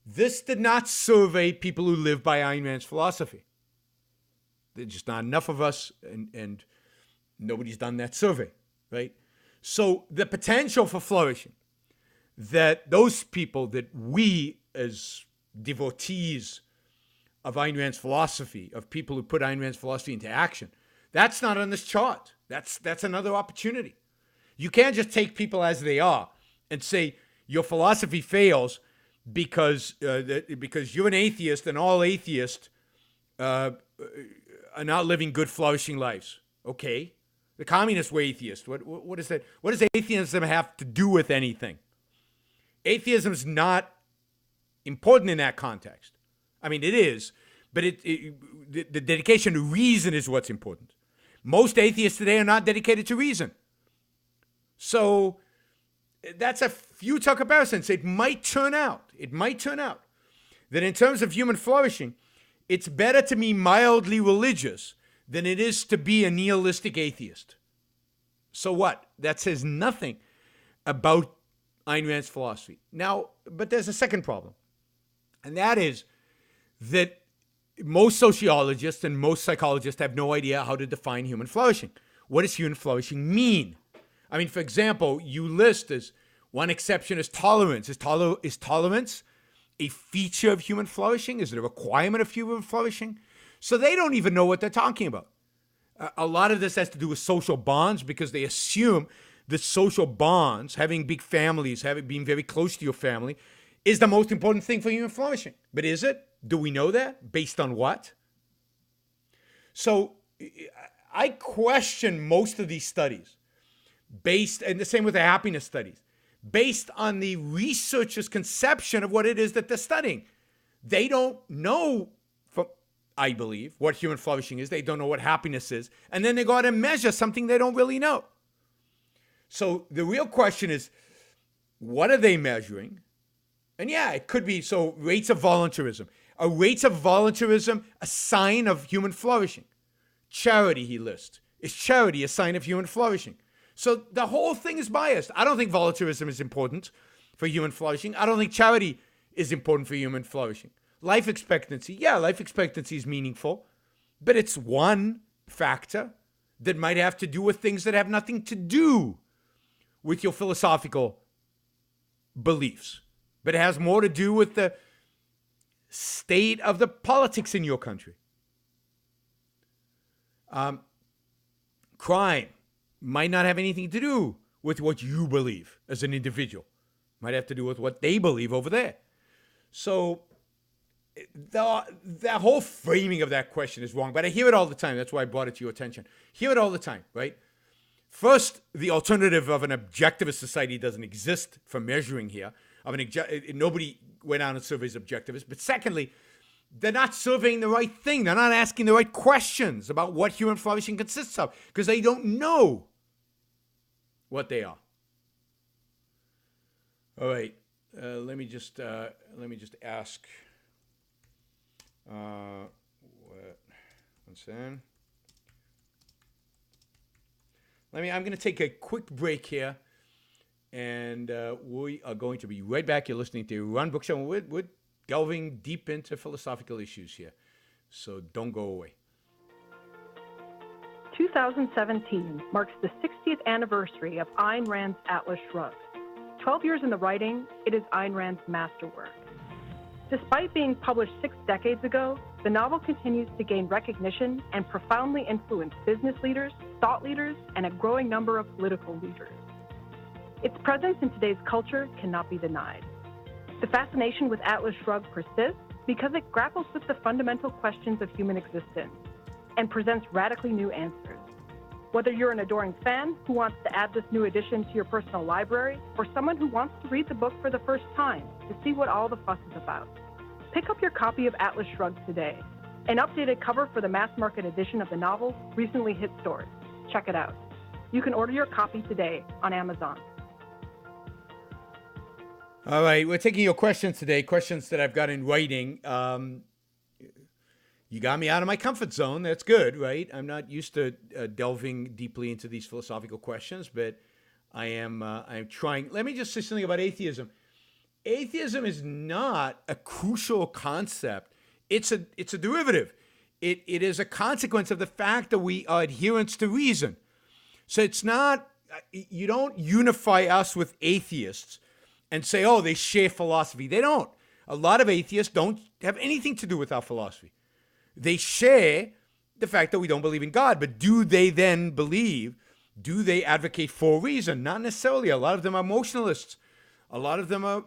This did not survey people who live by Ayn Rand's philosophy. There's just not enough of us, and nobody's done that survey, right? So the potential for flourishing, that those people, that we as devotees of Ayn Rand's philosophy, of people who put Ayn Rand's philosophy into action, that's not on this chart. That's another opportunity. You can't just take people as they are and say your philosophy fails because you're an atheist and all atheists are not living good, flourishing lives. Okay. The communists were atheists. What is that? What does atheism have to do with anything? Atheism is not important in that context. I mean, it is, but the dedication to reason is what's important. Most atheists today are not dedicated to reason. So that's a futile comparison. So it might turn out that in terms of human flourishing, it's better to be mildly religious than it is to be a nihilistic atheist. So what? That says nothing about Ayn Rand's philosophy. Now, but there's a second problem, and that is that most sociologists and most psychologists have no idea how to define human flourishing. What does human flourishing mean? I mean, for example, you list as one exception is tolerance. Is tolerance a feature of human flourishing? Is it a requirement of human flourishing? So they don't even know what they're talking about. A lot of this has to do with social bonds because they assume that social bonds, having big families, being very close to your family, is the most important thing for human flourishing. But is it? Do we know that? Based on what? So I question most of these studies and the same with the happiness studies, based on the researchers' conception of what it is that they're studying. They don't know, I believe, what human flourishing is. They don't know what happiness is. And then they go out and measure something they don't really know. So the real question is, what are they measuring? And yeah, it could be, so rates of voluntarism. Are rates of voluntarism a sign of human flourishing? Charity, he lists. Is charity a sign of human flourishing? So the whole thing is biased. I don't think voluntarism is important for human flourishing. I don't think charity is important for human flourishing. Life expectancy, yeah, life expectancy is meaningful, but it's one factor that might have to do with things that have nothing to do with your philosophical beliefs, but it has more to do with the state of the politics in your country. Crime might not have anything to do with what you believe as an individual. Might have to do with what they believe over there. So the whole framing of that question is wrong, but I hear it all the time. That's why I brought it to your attention. Hear it all the time, right? First, the alternative of an objectivist society doesn't exist for measuring here. Nobody went out and surveys objectivists. But secondly, they're not surveying the right thing. They're not asking the right questions about what human flourishing consists of because they don't know what they are. All right, let me just ask. One second. I'm going to take a quick break here, and we are going to be right back. You're listening to Yaron Brook Show. We're delving deep into philosophical issues here, so don't go away. 2017 marks the 60th anniversary of Ayn Rand's Atlas Shrugged. 12 years in the writing, it is Ayn Rand's masterwork. Despite being published 6 decades ago, the novel continues to gain recognition and profoundly influence business leaders, thought leaders, and a growing number of political leaders. Its presence in today's culture cannot be denied. The fascination with Atlas Shrugged persists because it grapples with the fundamental questions of human existence and presents radically new answers. Whether you're an adoring fan who wants to add this new addition to your personal library, or someone who wants to read the book for the first time to see what all the fuss is about, pick up your copy of Atlas Shrugged today. An updated cover for the mass market edition of the novel recently hit stores. Check it out. You can order your copy today on Amazon. All right, we're taking your questions today, questions that I've got in writing. You got me out of my comfort zone. That's good, right? I'm not used to delving deeply into these philosophical questions, but I'm trying. Let me just say something about atheism. Atheism is not a crucial concept. It's a derivative. It is a consequence of the fact that we are adherents to reason. So it's not, you don't unify us with atheists and say, oh, they share philosophy. They don't. A lot of atheists don't have anything to do with our philosophy. They share the fact that we don't believe in God, but do they then believe? Do they advocate for reason? Not necessarily. A lot of them are emotionalists. A lot of them are,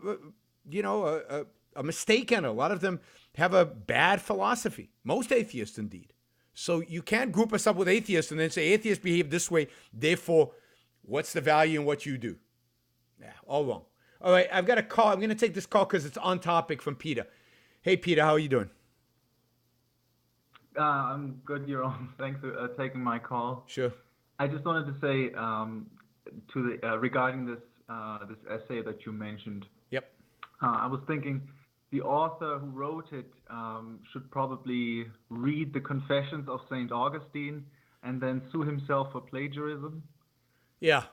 are mistaken. A lot of them have a bad philosophy. Most atheists, indeed. So you can't group us up with atheists and then say atheists behave this way, therefore, what's the value in what you do? Yeah, all wrong. All right, I've got a call. I'm going to take this call because it's on topic from Peter. Hey, Peter, how are you doing? I'm good, Yaron. Thanks for taking my call. Sure. I just wanted to say regarding this this essay that you mentioned. Yep. I was thinking the author who wrote it should probably read the Confessions of Saint Augustine and then sue himself for plagiarism. Yeah.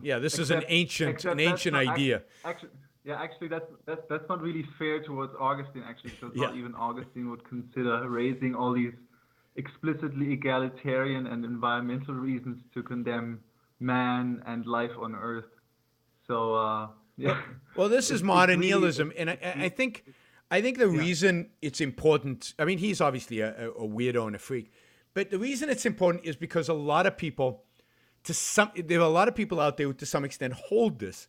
This is an ancient idea. Actually, that's not really fair towards Augustine, actually, because not even Augustine would consider raising all these explicitly egalitarian and environmental reasons to condemn man and life on Earth. So, Well, this is modern nihilism, and I think the reason it's important. I mean, he's obviously a weirdo and a freak, but the reason it's important is because there are a lot of people out there who, to some extent, hold this.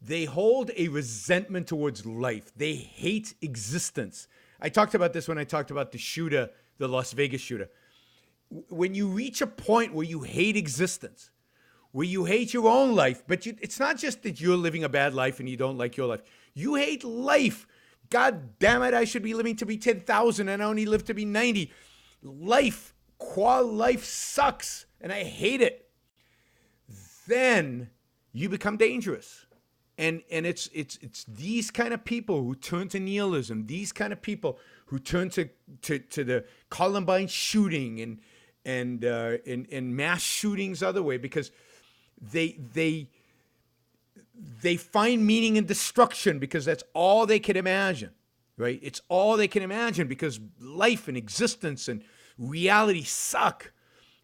They hold a resentment towards life. They hate existence. I talked about this when I talked about the Las Vegas shooter. When you reach a point where you hate existence, where you hate your own life, but it's not just that you're living a bad life and you don't like your life. You hate life. God damn it, I should be living to be 10,000 and I only live to be 90. Life sucks and I hate it. Then you become dangerous. And it's these kind of people who turn to nihilism, these kind of people who turn to the Columbine shooting and mass shootings other way, because they find meaning in destruction because that's all they can imagine, right? It's all they can imagine because life and existence and reality suck,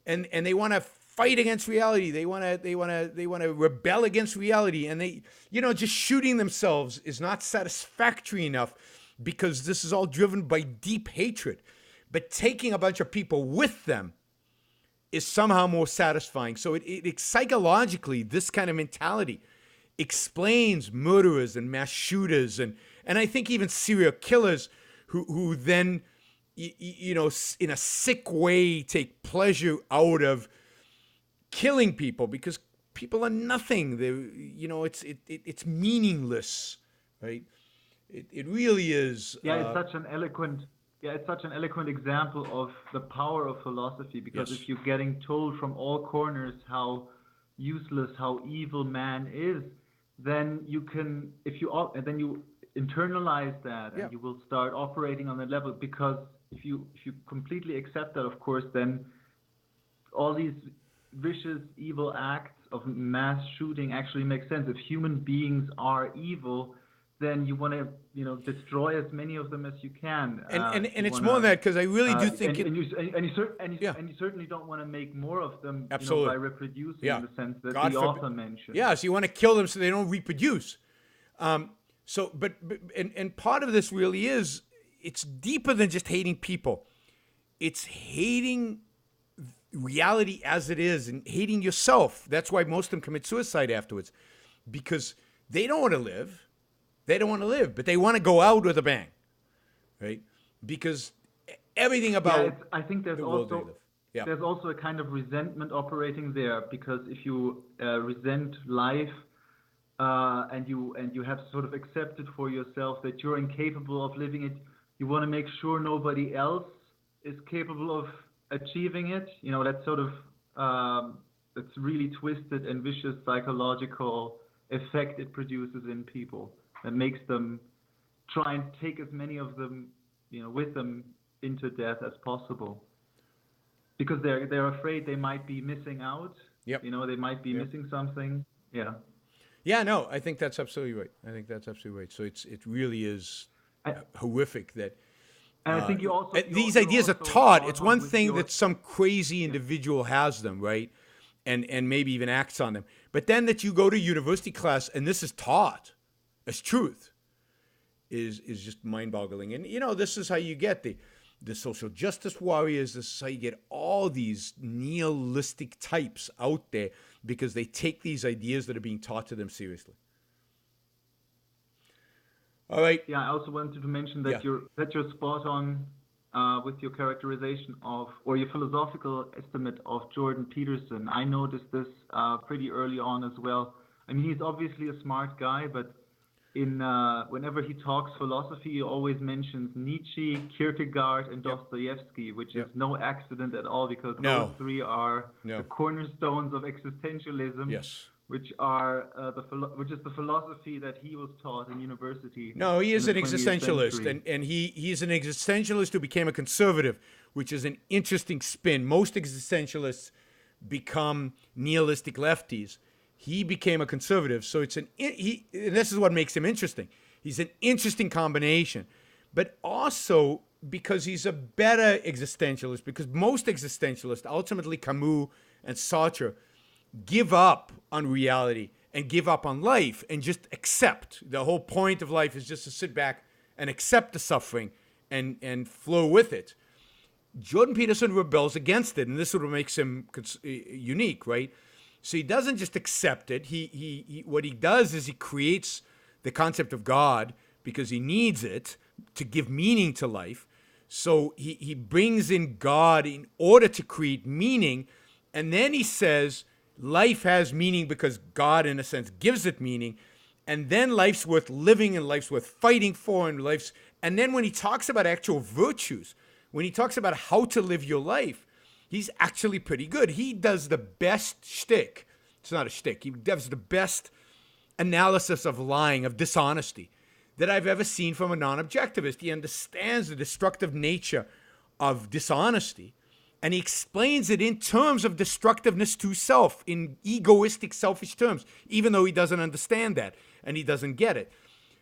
and they want to fight against reality. They want to rebel against reality, and they, just shooting themselves is not satisfactory enough because this is all driven by deep hatred. But taking a bunch of people with them is somehow more satisfying. So it psychologically, this kind of mentality explains murderers and mass shooters and I think even serial killers who then, in a sick way take pleasure out of killing people because people are nothing. It's meaningless, right? It really is. It's such an eloquent example of the power of philosophy, because if you're getting told from all corners how useless, how evil man is, then you internalize that and you will start operating on that level, because if you completely accept that, of course, then all these vicious evil acts of mass shooting actually make sense. If human beings are evil, then you want to destroy as many of them as you can. And it's more than that, because I really do think you certainly don't want to make more of them by reproducing in the sense that the author mentioned. Yeah, so you want to kill them so they don't reproduce. But part of this really is, it's deeper than just hating people. It's hating reality as it is and hating yourself. That's why most of them commit suicide afterwards, because they don't want to live. They don't want to live, but they want to go out with a bang, right? Because everything about I think there's also a kind of resentment operating there, because if you resent life and you have sort of accepted for yourself that you're incapable of living it, you want to make sure nobody else is capable of achieving it. That sort of that's really twisted and vicious psychological effect it produces in people. That makes them try and take as many of them, with them into death as possible, because they're afraid they might be missing out. Yep. They might be missing something. Yeah. Yeah. No, I think that's absolutely right. So it really is horrific that. And I think these ideas are taught. It's one thing that some crazy individual has them, right, and maybe even acts on them. But then that you go to university class and this is taught as truth is just mind-boggling. And this is how you get the social justice warriors. This is how you get all these nihilistic types out there, because they take these ideas that are being taught to them seriously. All right. Yeah, I also wanted to mention that you're spot on with your characterization of, or your philosophical estimate of Jordan Peterson. I noticed this pretty early on as well. I mean, he's obviously a smart guy, but whenever he talks philosophy, he always mentions Nietzsche, Kierkegaard, and Dostoevsky, which is no accident at all, because those three are the cornerstones of existentialism. Yes. which is the philosophy that he was taught in university. No, he is in an the 20th existentialist, century. and he's an existentialist who became a conservative, which is an interesting spin. Most existentialists become nihilistic lefties. He became a conservative, so and this is what makes him interesting. He's an interesting combination, but also because he's a better existentialist, because most existentialists, ultimately Camus and Sartre, give up on reality and give up on life and just accept. The whole point of life is just to sit back and accept the suffering and flow with it. Jordan Peterson rebels against it, and this is what makes him unique, right? So he doesn't just accept it. He what he does is he creates the concept of God because he needs it to give meaning to life. So he brings in God in order to create meaning, and then he says life has meaning because God, in a sense, gives it meaning, and then life's worth living and life's worth fighting for, and then when he talks about actual virtues, when he talks about how to live your life, he's actually pretty good. He does the best shtick. It's not a shtick. He does the best analysis of lying, of dishonesty, that I've ever seen from a non-objectivist. He understands the destructive nature of dishonesty, and he explains it in terms of destructiveness to self, in egoistic, selfish terms, even though he doesn't understand that and he doesn't get it.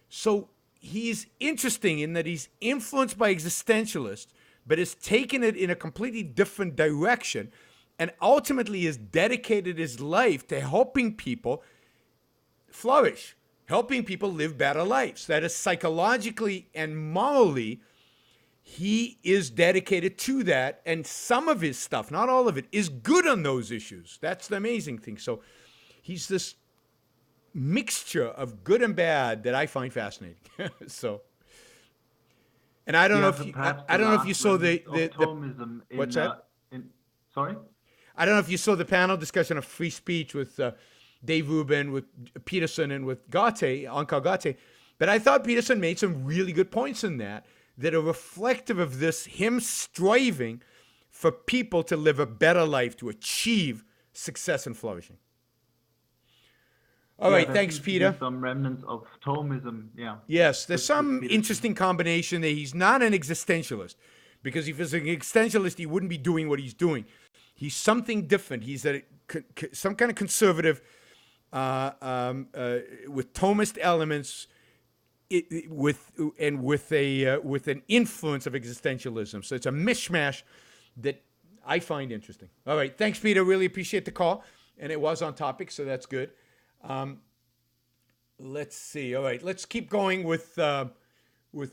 So he's interesting in that he's influenced by existentialists, but has taken it in a completely different direction, and ultimately has dedicated his life to helping people flourish, helping people live better lives. That is, psychologically and morally, he is dedicated to that, and some of his stuff, not all of it, is good on those issues. That's the amazing thing. So he's this mixture of good and bad that I find fascinating. So, and I don't know if you saw the Thomism in, what's that? Sorry? I don't know if you saw the panel discussion of free speech with Dave Rubin, with Peterson, and with Ankar Gate, but I thought Peterson made some really good points in that are reflective of this, him striving for people to live a better life, to achieve success and flourishing. All right, thanks, Peter. Some remnants of Thomism, yeah. Yes, there's some interesting combination there. He's not an existentialist, because if he's an existentialist, he wouldn't be doing what he's doing. He's something different. He's some kind of conservative with Thomist elements, with an influence of existentialism. So it's a mishmash that I find interesting. All right, thanks, Peter. Really appreciate the call, and it was on topic, so that's good. Let's see. All right, let's keep going with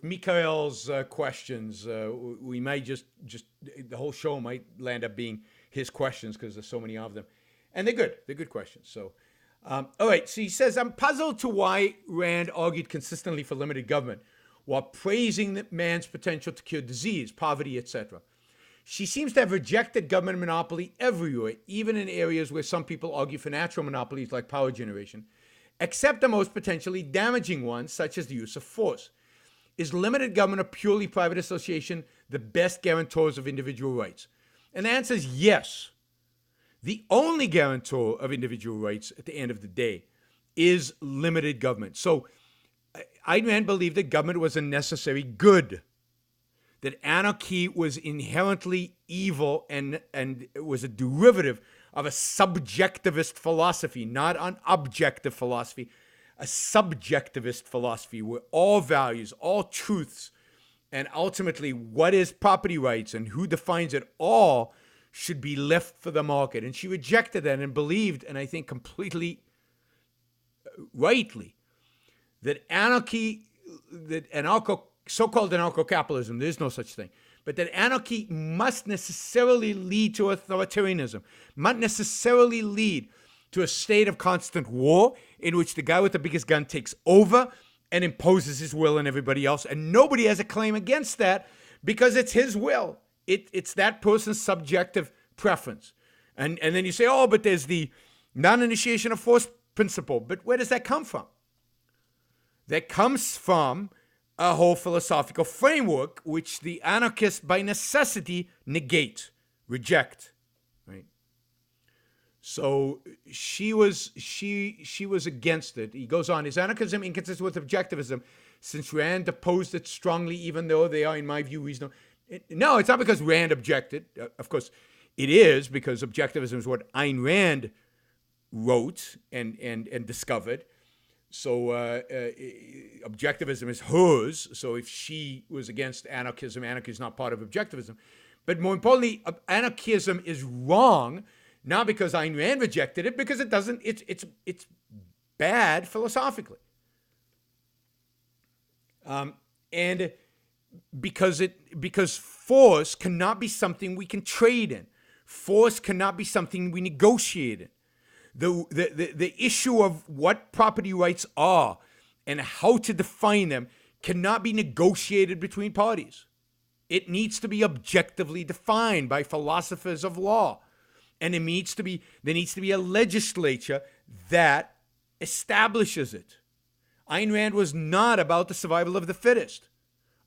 Mikhail's questions. We might just the whole show might land up being his questions because there's so many of them, and they're good. They're good questions. So, all right. So he says, I'm puzzled to why Rand argued consistently for limited government while praising man's potential to cure disease, poverty, etc. She seems to have rejected government monopoly everywhere, even in areas where some people argue for natural monopolies like power generation, except the most potentially damaging ones, such as the use of force. Is limited government or purely private association the best guarantors of individual rights? And the answer is yes. The only guarantor of individual rights at the end of the day is limited government. So Ayn Rand believed that government was a necessary good, that anarchy was inherently evil and was a derivative of a subjectivist philosophy, not an objective philosophy, a subjectivist philosophy where all values, all truths, and ultimately what is property rights and who defines it all should be left for the market. And she rejected that and believed, and I think completely rightly, that so-called anarcho-capitalism, there is no such thing, but that anarchy must necessarily lead to authoritarianism, must necessarily lead to a state of constant war in which the guy with the biggest gun takes over and imposes his will on everybody else, and nobody has a claim against that because it's his will. It's that person's subjective preference. And then you say, oh, but there's the non-initiation of force principle. But where does that come from? That comes from a whole philosophical framework which the anarchists by necessity negate, reject. Right? So she was against it. He goes on, is anarchism inconsistent with objectivism since Rand opposed it strongly, even though they are, in my view, reasonable? No, it's not because Rand objected. Of course, it is because objectivism is what Ayn Rand wrote and discovered. So objectivism is hers. So if she was against anarchism, anarchy is not part of objectivism. But more importantly, anarchism is wrong, not because Ayn Rand rejected it, because it doesn't. It's bad philosophically, and because force cannot be something we can trade in. Force cannot be something we negotiate in. The issue of what property rights are and how to define them cannot be negotiated between parties. It needs to be objectively defined by philosophers of law. And there needs to be a legislature that establishes it. Ayn Rand was not about the survival of the fittest.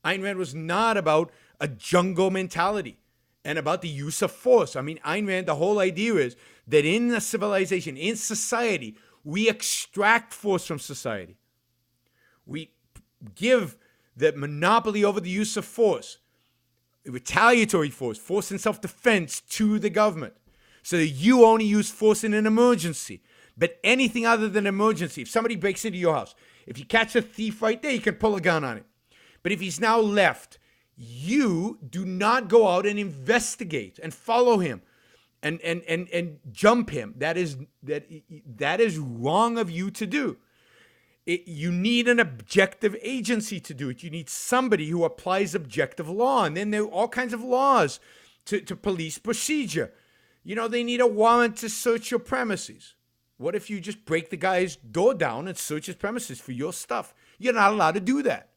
Ayn Rand was not about a jungle mentality and about the use of force. I mean, Ayn Rand, the whole idea is that in a civilization, in society, we extract force from society. We give the monopoly over the use of force, retaliatory force, force in self-defense to the government. So that you only use force in an emergency. But anything other than emergency, if somebody breaks into your house, if you catch a thief right there, you can pull a gun on him. But if he's now left, you do not go out and investigate and follow him and jump him. That is wrong of you to do. You need an objective agency to do it. You need somebody who applies objective law. And then there are all kinds of laws to police procedure. You know, they need a warrant to search your premises. What if you just break the guy's door down and search his premises for your stuff? You're not allowed to do that.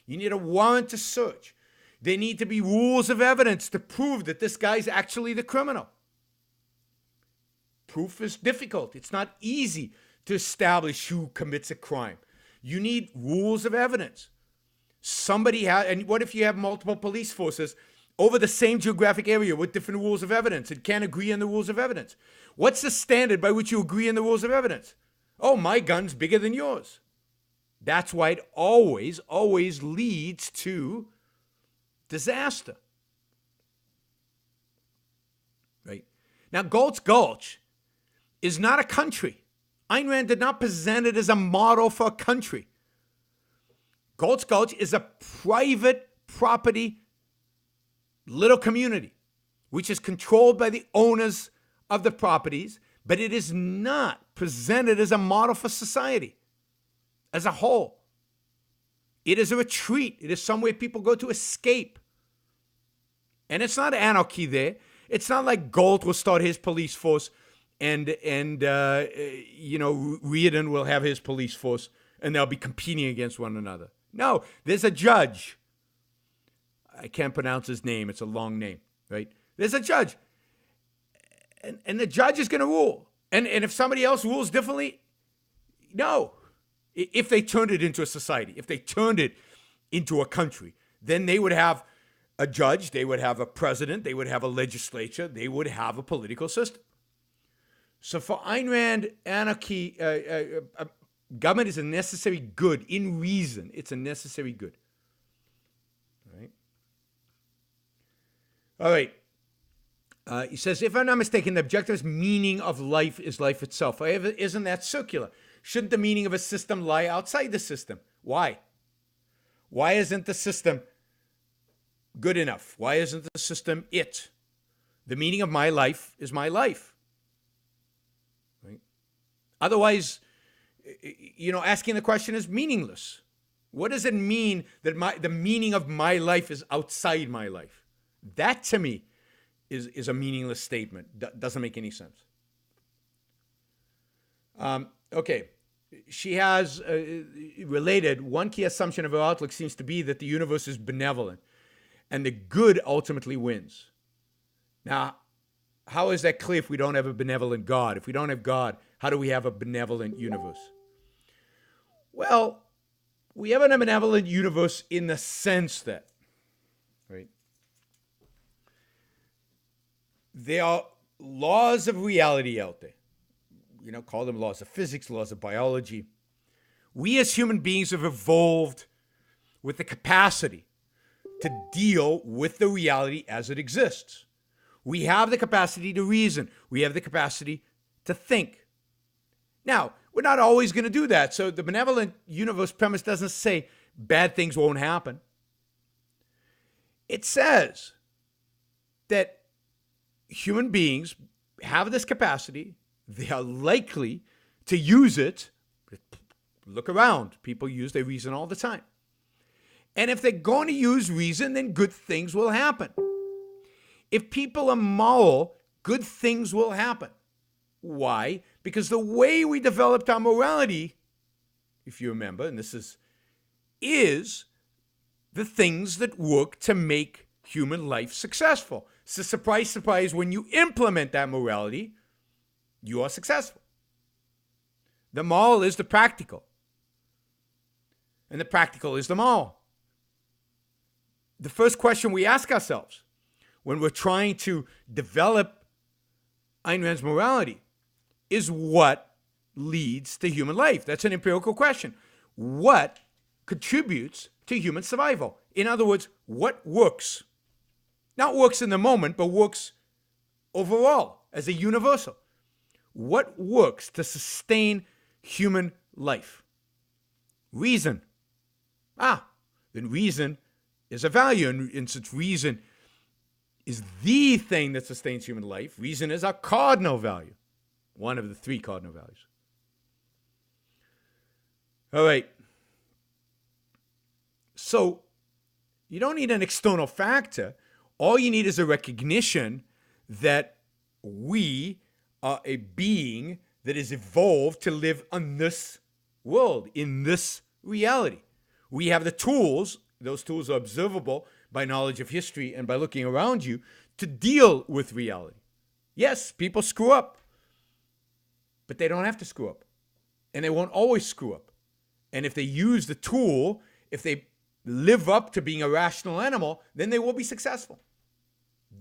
You need a warrant to search. There need to be rules of evidence to prove that this guy's actually the criminal. Proof is difficult. It's not easy to establish who commits a crime. You need rules of evidence. And what if you have multiple police forces over the same geographic area with different rules of evidence and can't agree on the rules of evidence? What's the standard by which you agree on the rules of evidence? Oh, my gun's bigger than yours. That's why it always leads to disaster. Right? Now, Galt's Gulch is not a country. Ayn Rand did not present it as a model for a country. Galt's Gulch is a private property little community, which is controlled by the owners of the properties, but it is not presented as a model for society as a whole. It is a retreat. It is somewhere people go to escape. And it's not anarchy there. It's not like Galt will start his police force and Riordan will have his police force and they'll be competing against one another. No, there's a judge. I can't pronounce his name. It's a long name, right? There's a judge. And the judge is going to rule. And if somebody else rules differently, no. If they turned it into a society, if they turned it into a country, then they would have a judge, they would have a president, they would have a legislature, they would have a political system. So for Ayn Rand, anarchy, government is a necessary good in reason. It's a necessary good. All right. He says, if I'm not mistaken, the objectivist meaning of life is life itself. However, isn't that circular? Shouldn't the meaning of a system lie outside the system? Why? Why isn't the system good enough? Why isn't the system it? The meaning of my life is my life. Right? Otherwise, asking the question is meaningless. What does it mean that the meaning of my life is outside my life? That, to me, is a meaningless statement. Doesn't make any sense. Okay. She has related, one key assumption of her outlook seems to be that the universe is benevolent and the good ultimately wins. Now, how is that clear if we don't have a benevolent God? If we don't have God, how do we have a benevolent universe? Well, we have a benevolent universe in the sense that, right, there are laws of reality out there. call them laws of physics, laws of biology. We as human beings have evolved with the capacity to deal with the reality as it exists. We have the capacity to reason. We have the capacity to think. Now, we're not always going to do that. So the benevolent universe premise doesn't say bad things won't happen. It says that human beings have this capacity. They are likely to use it. Look around. People use their reason all the time. And if they're going to use reason, then good things will happen. If people are moral, good things will happen. Why? Because the way we developed our morality, if you remember, and this is the things that work to make human life successful. So surprise, surprise, when you implement that morality, you are successful. The moral is the practical. And the practical is the moral. The first question we ask ourselves when we're trying to develop Ayn Rand's morality is what leads to human life? That's an empirical question. What contributes to human survival? In other words, what works? Not works in the moment, but works overall as a universal. What works to sustain human life? Reason. Then reason is a value. And since reason is the thing that sustains human life, reason is our cardinal value. One of the three cardinal values. All right. So you don't need an external factor. All you need is a recognition that we are a being that is evolved to live on this world, in this reality. We have the tools, those tools are observable by knowledge of history and by looking around you, to deal with reality. Yes, people screw up, but they don't have to screw up. And they won't always screw up. And if they use the tool, if they live up to being a rational animal, then they will be successful.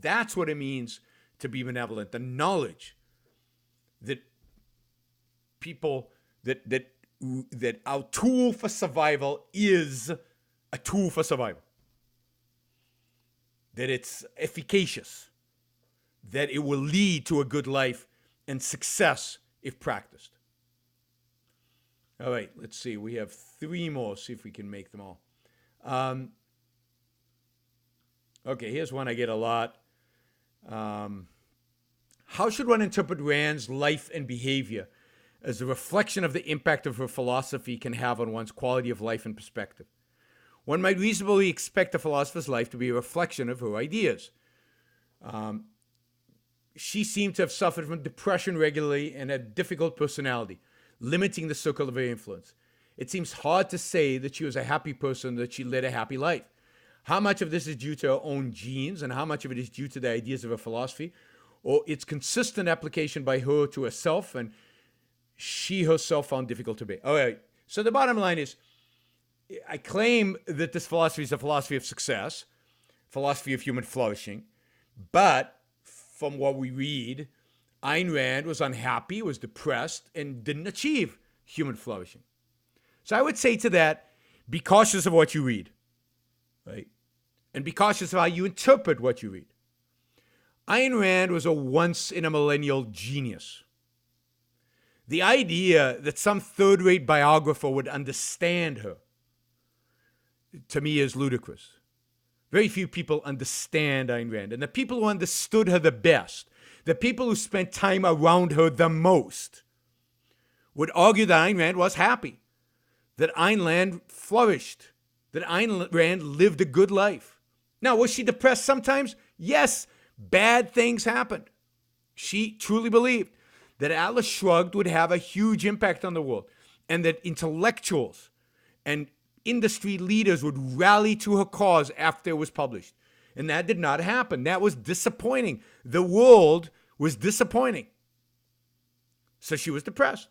That's what it means to be benevolent. The knowledge that people, that our tool for survival is a tool for survival. That it's efficacious. That it will lead to a good life and success if practiced. All right, let's see. We have three more. See if we can make them all. Okay, here's one I get a lot. How should one interpret Rand's life and behavior as a reflection of the impact of her philosophy can have on one's quality of life and perspective? One might reasonably expect a philosopher's life to be a reflection of her ideas. She seemed to have suffered from depression regularly and had a difficult personality, limiting the circle of her influence. It seems hard to say that she was a happy person, that she led a happy life. How much of this is due to her own genes and how much of it is due to the ideas of her philosophy, or its consistent application by her to herself and she herself found difficult to obey? All right, so the bottom line is, I claim that this philosophy is a philosophy of success, philosophy of human flourishing, but from what we read, Ayn Rand was unhappy, was depressed, and didn't achieve human flourishing. So I would say to that, be cautious of what you read, right? And be cautious of how you interpret what you read. Ayn Rand was a once-in-a-millennial genius. The idea that some third-rate biographer would understand her, to me, is ludicrous. Very few people understand Ayn Rand. And the people who understood her the best, the people who spent time around her the most, would argue that Ayn Rand was happy, that Ayn Rand flourished, that Ayn Rand lived a good life. Now, was she depressed sometimes? Yes, bad things happened. She truly believed that Atlas Shrugged would have a huge impact on the world and that intellectuals and industry leaders would rally to her cause after it was published. And that did not happen. That was disappointing. The world was disappointing. So she was depressed.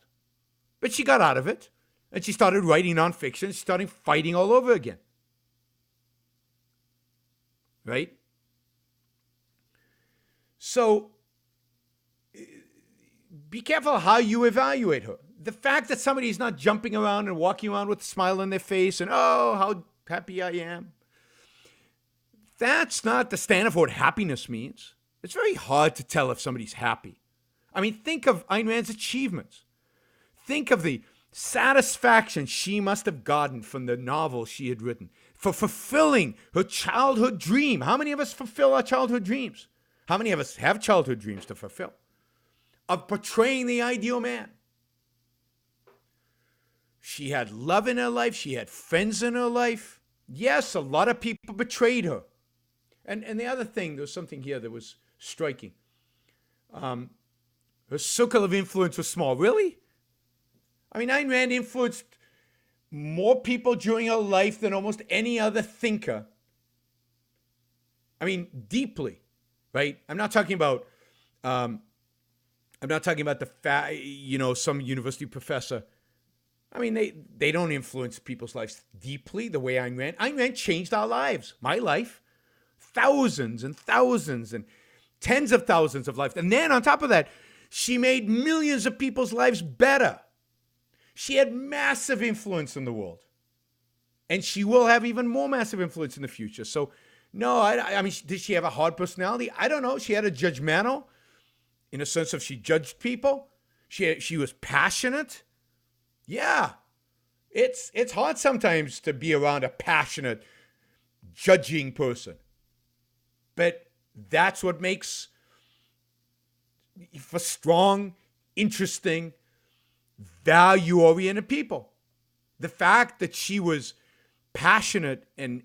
But she got out of it. And she started writing nonfiction. She started fighting all over again. Right? So be careful how you evaluate her. The fact that somebody's not jumping around and walking around with a smile on their face and, oh, how happy I am, that's not the standard for what happiness means. It's very hard to tell if somebody's happy. I mean, think of Ayn Rand's achievements. Think of the satisfaction she must have gotten from the novel she had written for fulfilling her childhood dream. How many of us fulfill our childhood dreams? How many of us have childhood dreams to fulfill? Of portraying the ideal man. She had love in her life. She had friends in her life. Yes, a lot of people betrayed her. And the other thing, there was something here that was striking. Her circle of influence was small. Really? I mean, Ayn Rand influenced more people during her life than almost any other thinker. I mean, deeply, right? I'm not talking about some university professor. I mean, they don't influence people's lives deeply the way Ayn Rand. Ayn Rand changed our lives, my life, thousands and thousands and tens of thousands of lives. And then on top of that, she made millions of people's lives better. She had massive influence in the world. And she will have even more massive influence in the future. So, no, I mean, did she have a hard personality? I don't know. She had a judgmental, in a sense of she judged people. She was passionate. Yeah. It's hard sometimes to be around a passionate, judging person. But that's what makes for strong, interesting, value-oriented people. The fact that she was passionate and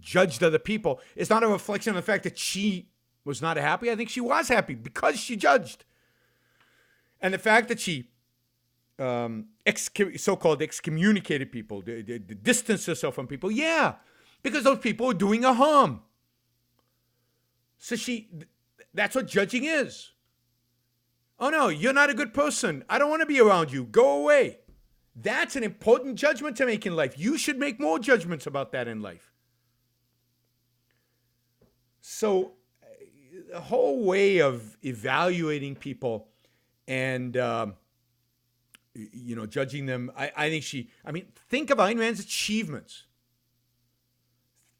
judged other people is not a reflection of the fact that she was not happy. I think she was happy because she judged. And the fact that she so-called excommunicated people, distanced herself from people, yeah, because those people were doing her harm. So that's what judging is. Oh no, you're not a good person. I don't want to be around you. Go away. That's an important judgment to make in life. You should make more judgments about that in life. So the whole way of evaluating people and, judging them, I think think of Ayn Rand's achievements.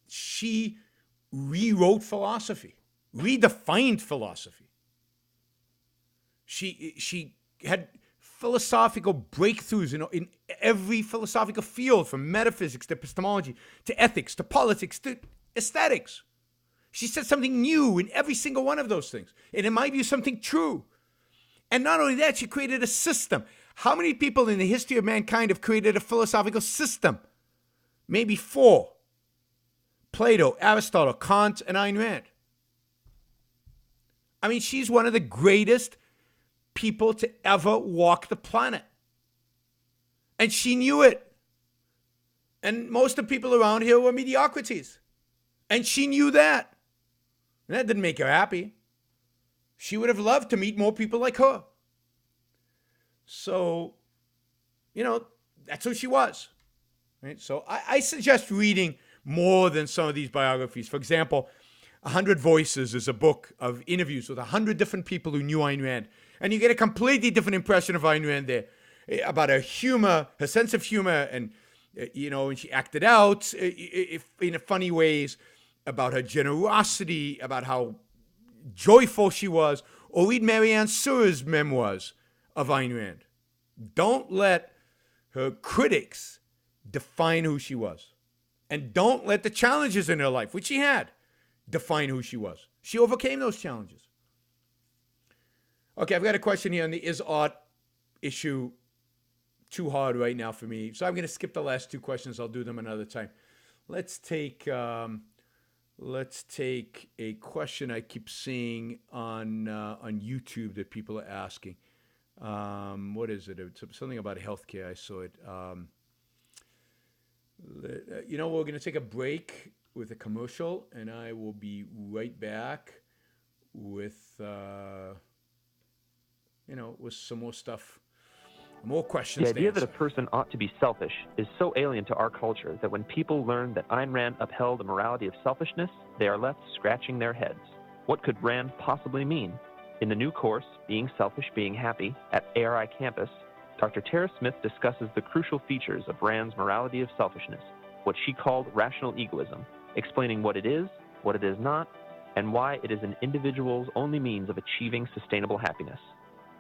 She rewrote philosophy, redefined philosophy. She had philosophical breakthroughs in every philosophical field, from metaphysics to epistemology to ethics to politics to aesthetics. She said something new in every single one of those things. And in my view, something true. And not only that, she created a system. How many people in the history of mankind have created a philosophical system? Maybe 4. Plato, Aristotle, Kant, and Ayn Rand. I mean, she's one of the greatest people to ever walk the planet. And she knew it. And most of the people around here were mediocrities. And she knew that. And that didn't make her happy. She would have loved to meet more people like her. So, that's who she was. Right? So I suggest reading more than some of these biographies. For example, 100 Voices is a book of interviews with 100 different people who knew Ayn Rand. And you get a completely different impression of Ayn Rand there, about her humor, her sense of humor, and, when she acted out in funny ways, about her generosity, about how joyful she was. Or read Marianne Sear's memoirs of Ayn Rand. Don't let her critics define who she was. And don't let the challenges in her life, which she had, define who she was. She overcame those challenges. Okay, I've got a question here on the is art issue too hard right now for me. So I'm going to skip the last 2 questions. I'll do them another time. Let's take a question I keep seeing on YouTube that people are asking. What is it? It's something about healthcare. I saw it. We're going to take a break with a commercial, and I will be right back with with some more stuff, more questions. The idea that a person ought to be selfish is so alien to our culture that when people learn that Ayn Rand upheld the morality of selfishness, they are left scratching their heads. What could Rand possibly mean? In the new course, Being Selfish, Being Happy, at ARI campus, Dr. Tara Smith discusses the crucial features of Rand's morality of selfishness, what she called rational egoism, explaining what it is not, and why it is an individual's only means of achieving sustainable happiness.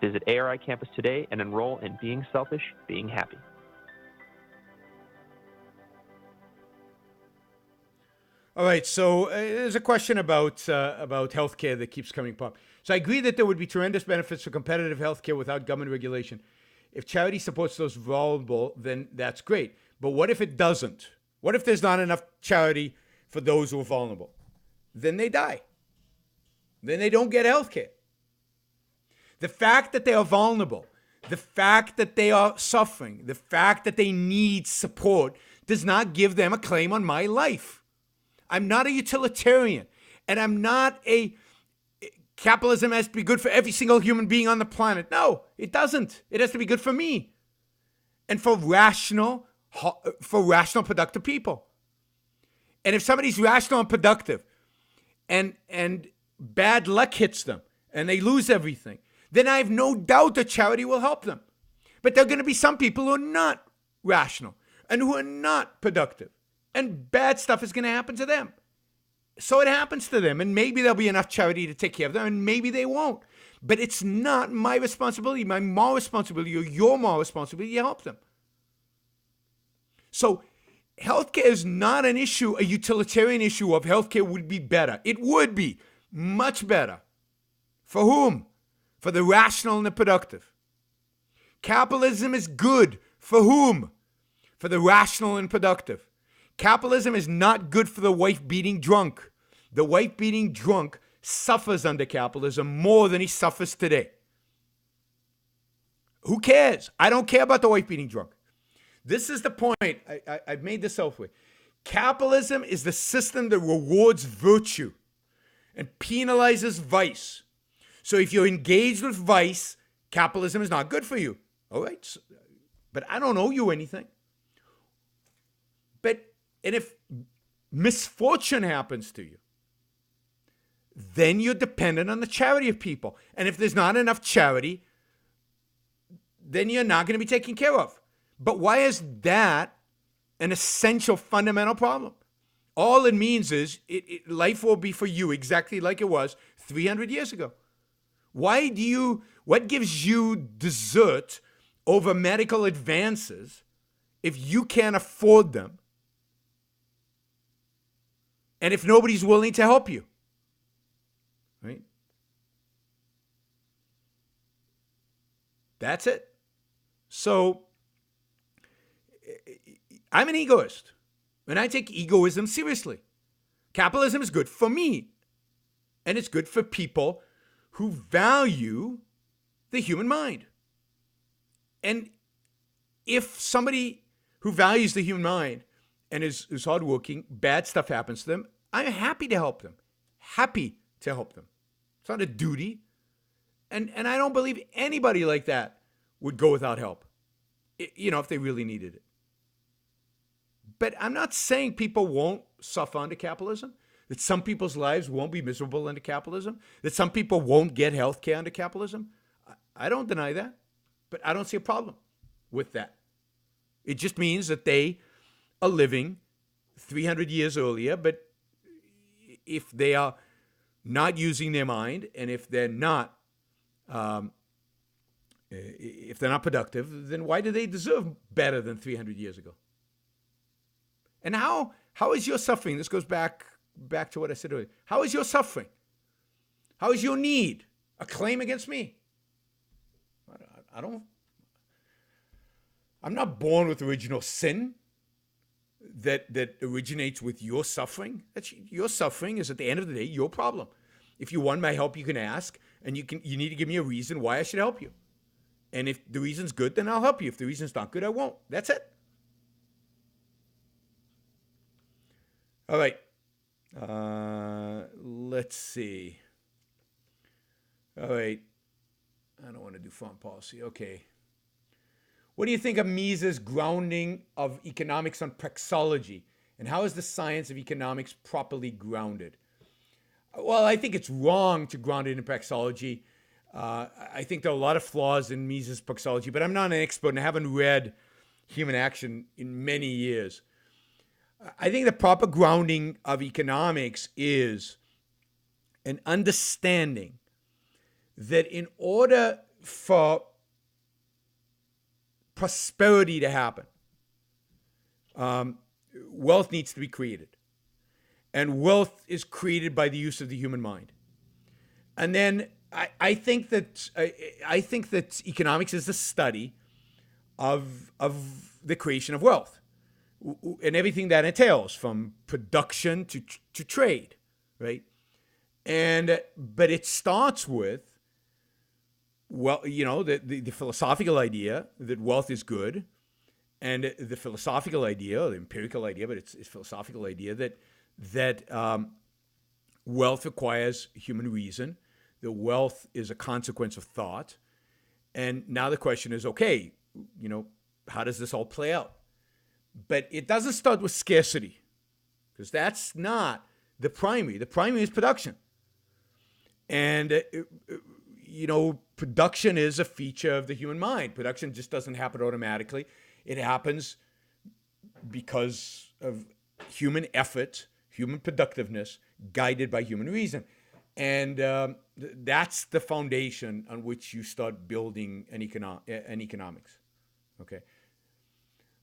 Visit ARI campus today and enroll in Being Selfish, Being Happy. All right, so there's a question about healthcare that keeps coming up. So I agree that there would be tremendous benefits for competitive healthcare without government regulation. If charity supports those vulnerable, then that's great. But what if it doesn't? What if there's not enough charity for those who are vulnerable? Then they die. Then they don't get healthcare. The fact that they are vulnerable, the fact that they are suffering, the fact that they need support does not give them a claim on my life. I'm not a utilitarian, and I'm not a capitalism has to be good for every single human being on the planet. No, it doesn't. It has to be good for me and for rational, productive people. And if somebody's rational and productive and bad luck hits them and they lose everything, then I have no doubt that charity will help them. But there are going to be some people who are not rational and who are not productive, and bad stuff is going to happen to them. So it happens to them, and maybe there'll be enough charity to take care of them, and maybe they won't. But it's not my responsibility, my moral responsibility, or your moral responsibility to help them. So healthcare is not an issue, a utilitarian issue of healthcare would be better. It would be much better. For whom? For the rational and the productive. Capitalism is good. For whom? For the rational and productive. Capitalism is not good for the wife-beating drunk. The wife-beating drunk suffers under capitalism more than he suffers today. Who cares? I don't care about the wife-beating drunk. This is the point. I've made this elsewhere. Capitalism is the system that rewards virtue and penalizes vice. So if you're engaged with vice, capitalism is not good for you. All right? But I don't owe you anything. And if misfortune happens to you, then you're dependent on the charity of people. And if there's not enough charity, then you're not going to be taken care of. But why is that an essential, fundamental problem? All it means is life will be for you exactly like it was 300 years ago. What gives you desert over medical advances if you can't afford them? And if nobody's willing to help you, right? That's it. So I'm an egoist, and I take egoism seriously. Capitalism is good for me, and it's good for people who value the human mind. And if somebody who values the human mind and is hardworking, bad stuff happens to them, I'm happy to help them. Happy to help them. It's not a duty. And I don't believe anybody like that would go without help, if they really needed it. But I'm not saying people won't suffer under capitalism, that some people's lives won't be miserable under capitalism, that some people won't get health care under capitalism. I don't deny that, but I don't see a problem with that. It just means that they are living 300 years earlier, but if they are not using their mind, and if they're not productive, then why do they deserve better than 300 years ago? And how is your suffering? This goes back to what I said earlier. How is your suffering? How is your need a claim against me? I'm not born with original sin that originates with your suffering. Your suffering is, at the end of the day, your problem. If you want my help, you can ask, and you need to give me a reason why I should help you. And if the reason's good, then I'll help you. If the reason's not good, I won't. That's it. All right. Let's see. All right. I don't want to do foreign policy. Okay. What do you think of Mises' grounding of economics on praxeology? And how is the science of economics properly grounded? Well, I think it's wrong to ground it in praxeology. I think there are a lot of flaws in Mises' praxeology, but I'm not an expert and I haven't read Human Action in many years. I think the proper grounding of economics is an understanding that in order for prosperity to happen, wealth needs to be created. And wealth is created by the use of the human mind. And then I think that economics is the study of the creation of wealth and everything that entails, from production to trade, right? But it starts with, well, the philosophical idea that wealth is good, and the philosophical idea, or the empirical idea, but it's philosophical idea that wealth requires human reason. The wealth is a consequence of thought. And now the question is, okay, how does this all play out? But it doesn't start with scarcity, because that's not the primary. The primary is production. And, production is a feature of the human mind. Production just doesn't happen automatically. It happens because of human effort, human productiveness, guided by human reason. And that's the foundation on which you start building an economics. Okay.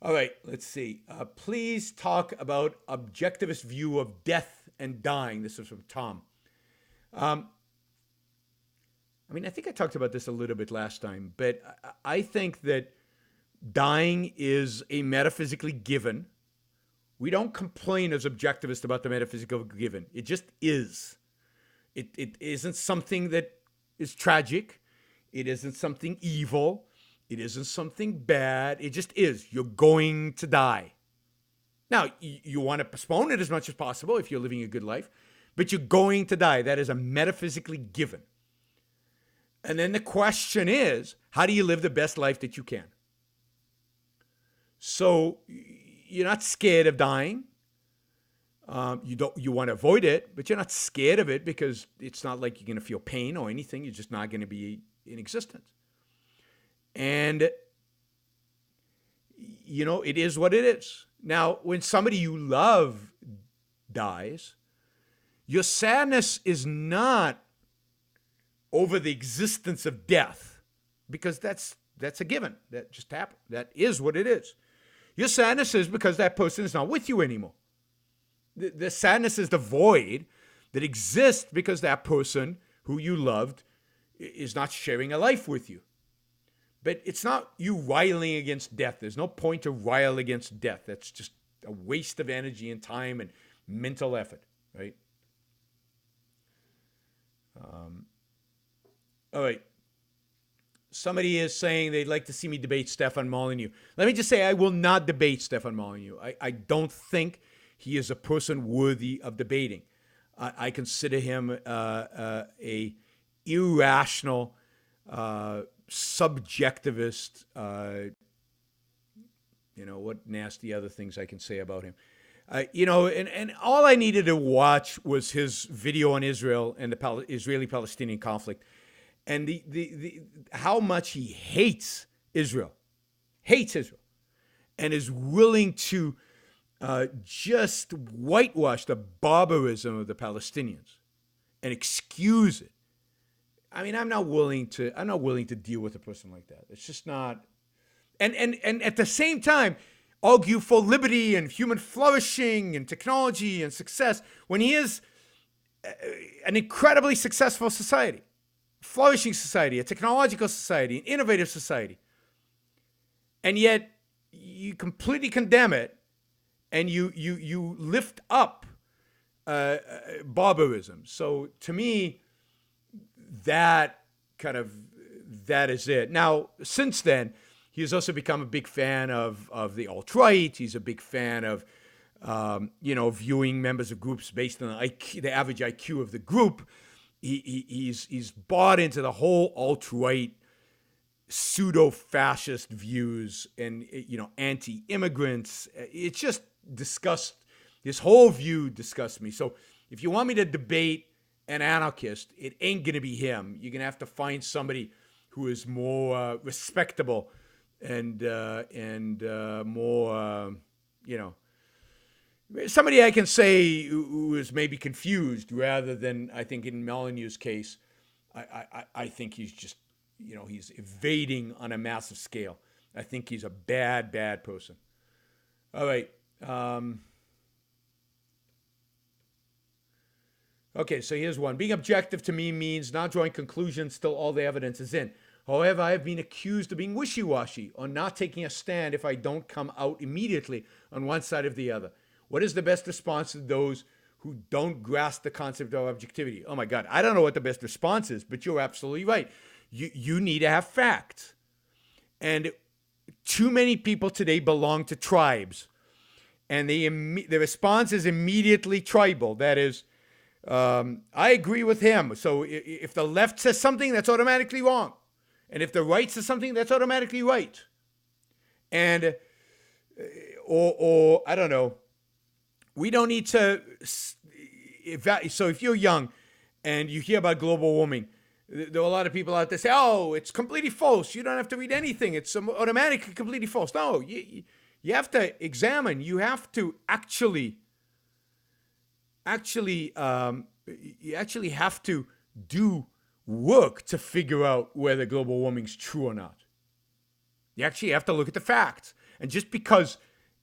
All right, let's see. Please talk about objectivist view of death and dying. This is from Tom. I think I talked about this a little bit last time, but I think that dying is a metaphysically given. We don't complain as objectivists about the metaphysical given. It just is. It isn't something that is tragic. It isn't something evil. It isn't something bad. It just is. You're going to die. Now, you want to postpone it as much as possible if you're living a good life, but you're going to die. That is a metaphysically given. And then the question is, how do you live the best life that you can? So you're not scared of dying. You want to avoid it, but you're not scared of it because it's not like you're going to feel pain or anything. You're just not going to be in existence. And, it is what it is. Now, when somebody you love dies, your sadness is not over the existence of death, because that's a given. That just happened. That is what it is. Your sadness is because that person is not with you anymore. The sadness is the void that exists because that person who you loved is not sharing a life with you. But it's not you riling against death. There's no point to rile against death. That's just a waste of energy and time and mental effort, right? All right. Somebody is saying they'd like to see me debate Stefan Molyneux. Let me just say I will not debate Stefan Molyneux. I don't think he is a person worthy of debating. I consider him a irrational, subjectivist. What nasty other things I can say about him. And all I needed to watch was his video on Israel and the Israeli-Palestinian conflict, and the how much he hates Israel, and is willing to just whitewash the barbarism of the Palestinians and excuse it. I'm not willing to deal with a person like that. It's just not. And at the same time, argue for liberty and human flourishing and technology and success when he is an incredibly successful society, flourishing society, a technological society, an innovative society. And yet you completely condemn it, and you lift up barbarism. So to me, that is it. Now, since then, he has also become a big fan of the alt-right. He's a big fan of, viewing members of groups based on the average IQ of the group. He's bought into the whole alt-right pseudo-fascist views and, anti-immigrants. It's just disgust. This whole view disgusts me. So if you want me to debate an anarchist, it ain't going to be him. You're going to have to find somebody who is more respectable and more, somebody I can say who is maybe confused rather than, I think in Molyneux's case, I think he's just, he's evading on a massive scale. I think he's a bad person. All right. Okay, so here's one. Being objective to me means not drawing conclusions till all the evidence is in. However, I have been accused of being wishy-washy or not taking a stand if I don't come out immediately on one side or the other. What is the best response to those who don't grasp the concept of objectivity? Oh my God, I don't know what the best response is, but you're absolutely right. You need to have facts. And too many people today belong to tribes. And the response is immediately tribal. That is, I agree with him. So if the left says something, that's automatically wrong. And if the right says something, that's automatically right. And, or I don't know, we don't need to, so if you're young and you hear about global warming, there are a lot of people out there say, oh, it's completely false. You don't have to read anything. It's automatically completely false. No, you have to examine. You have to you actually have to do work to figure out whether global warming is true or not. You actually have to look at the facts. And just because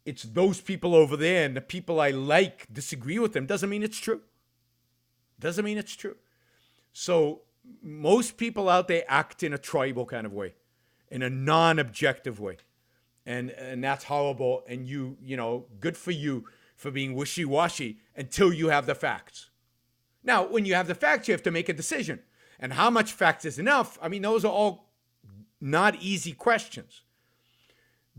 it's those people over there and the people I like disagree with them doesn't mean it's true. Doesn't mean it's true. So most people out there act in a tribal kind of way, in a non-objective way. And that's horrible. And good for you for being wishy-washy until you have the facts. Now, when you have the facts, you have to make a decision. And how much facts is enough? I mean, those are all not easy questions.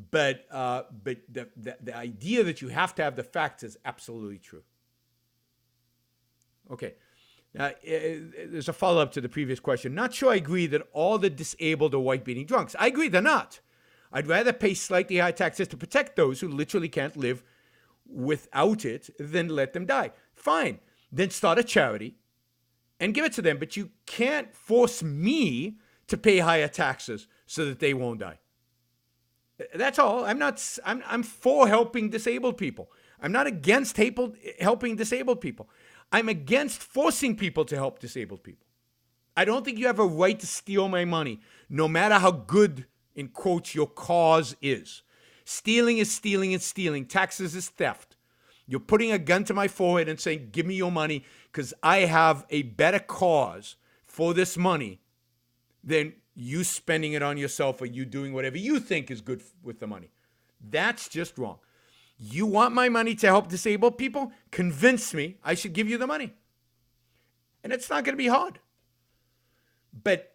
But the idea that you have to have the facts is absolutely true. Okay. Now, there's a follow-up to the previous question. Not sure I agree that all the disabled are white-beating drunks. I agree they're not. I'd rather pay slightly higher taxes to protect those who literally can't live without it than let them die. Fine. Then start a charity and give it to them. But you can't force me to pay higher taxes so that they won't die. That's all. I'm for helping disabled people. I'm not against helping disabled people. I'm against forcing people to help disabled people. I don't think you have a right to steal my money, no matter how good, in quotes, your cause is. Stealing is stealing and stealing. Taxes is theft. You're putting a gun to my forehead and saying, give me your money because I have a better cause for this money than you spending it on yourself or you doing whatever you think is good with the money. That's just wrong. You want my money to help disabled people? Convince me I should give you the money. And it's not going to be hard. But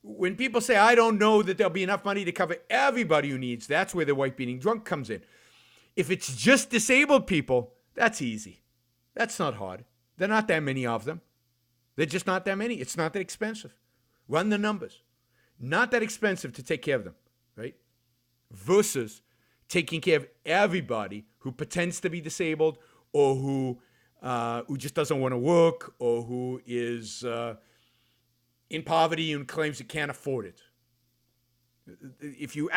when people say, I don't know that there'll be enough money to cover everybody who needs, that's where the white-beating drunk comes in. If it's just disabled people, that's easy. That's not hard. There are not that many of them. They're just not that many. It's not that expensive. Run the numbers. Not that expensive to take care of them, right? Versus taking care of everybody who pretends to be disabled or who just doesn't want to work or who is in poverty and claims he can't afford it. If you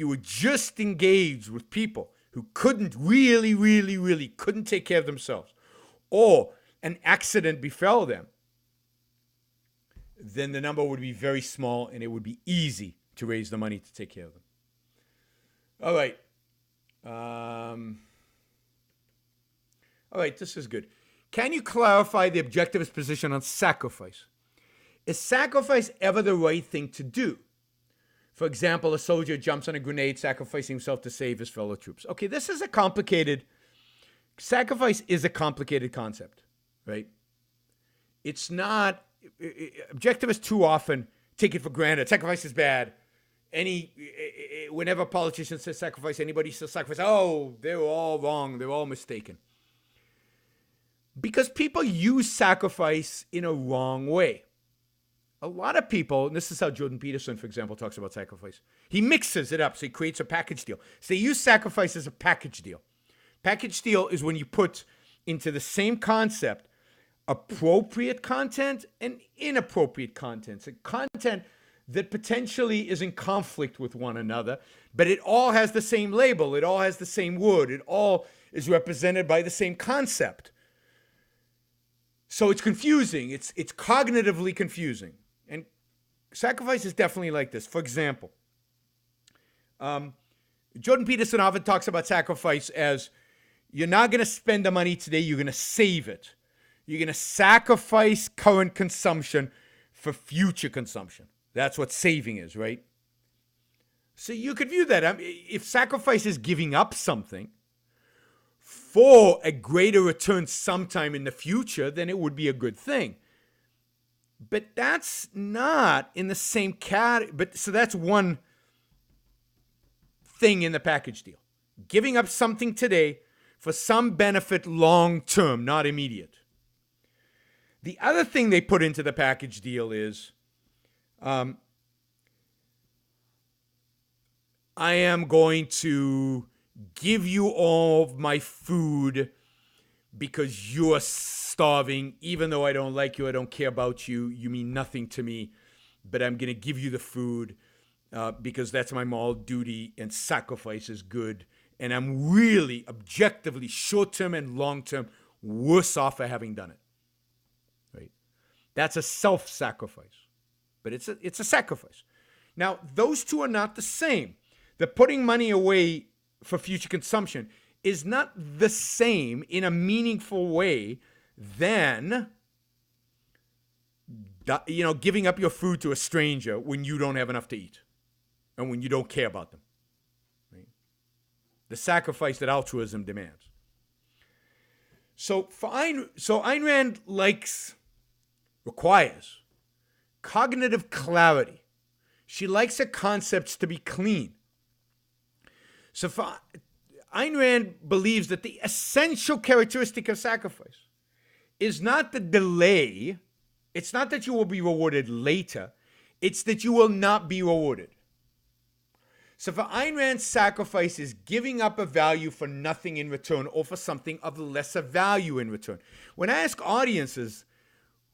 were just engaged with people who couldn't really couldn't take care of themselves or an accident befell them, then the number would be very small and it would be easy to raise the money to take care of them. All right. All right, this is good. Can you clarify the objectivist position on sacrifice? Is sacrifice ever the right thing to do? For example, a soldier jumps on a grenade, sacrificing himself to save his fellow troops. Okay, this is sacrifice is a complicated concept, right? It's not, objectivists too often take it for granted. Sacrifice is bad. Whenever a politician says sacrifice, anybody says sacrifice, oh, they're all wrong, they're all mistaken. Because people use sacrifice in a wrong way. A lot of people, and this is how Jordan Peterson, for example, talks about sacrifice. He mixes it up, so he creates a package deal. So they use sacrifice as a package deal. Package deal is when you put into the same concept appropriate content and inappropriate content. So content that potentially is in conflict with one another, but it all has the same label. It all has the same word. It all is represented by the same concept. So it's confusing. It's cognitively confusing. And sacrifice is definitely like this. For example, Jordan Peterson often talks about sacrifice as you're not going to spend the money today, you're going to save it. You're going to sacrifice current consumption for future consumption. That's what saving is, right? So you could view that. I mean, if sacrifice is giving up something for a greater return sometime in the future, then it would be a good thing. But that's not in the same category. So that's one thing in the package deal. Giving up something today for some benefit long term, not immediate. The other thing they put into the package deal is I am going to give you all of my food because you're starving, even though I don't like you, I don't care about you, you mean nothing to me, but I'm going to give you the food because that's my moral duty, and sacrifice is good, and I'm really objectively short-term and long-term worse off for having done it. Right? That's a self-sacrifice, but it's a sacrifice. Now, those two are not the same. The putting money away for future consumption is not the same in a meaningful way than giving up your food to a stranger when you don't have enough to eat and when you don't care about them. Right? The sacrifice that altruism demands. So Ayn Rand requires cognitive clarity. She likes her concepts to be clean. So Ayn Rand believes that the essential characteristic of sacrifice is not the delay. It's not that you will be rewarded later. It's that you will not be rewarded. So for Ayn Rand, sacrifice is giving up a value for nothing in return or for something of lesser value in return. When I ask audiences,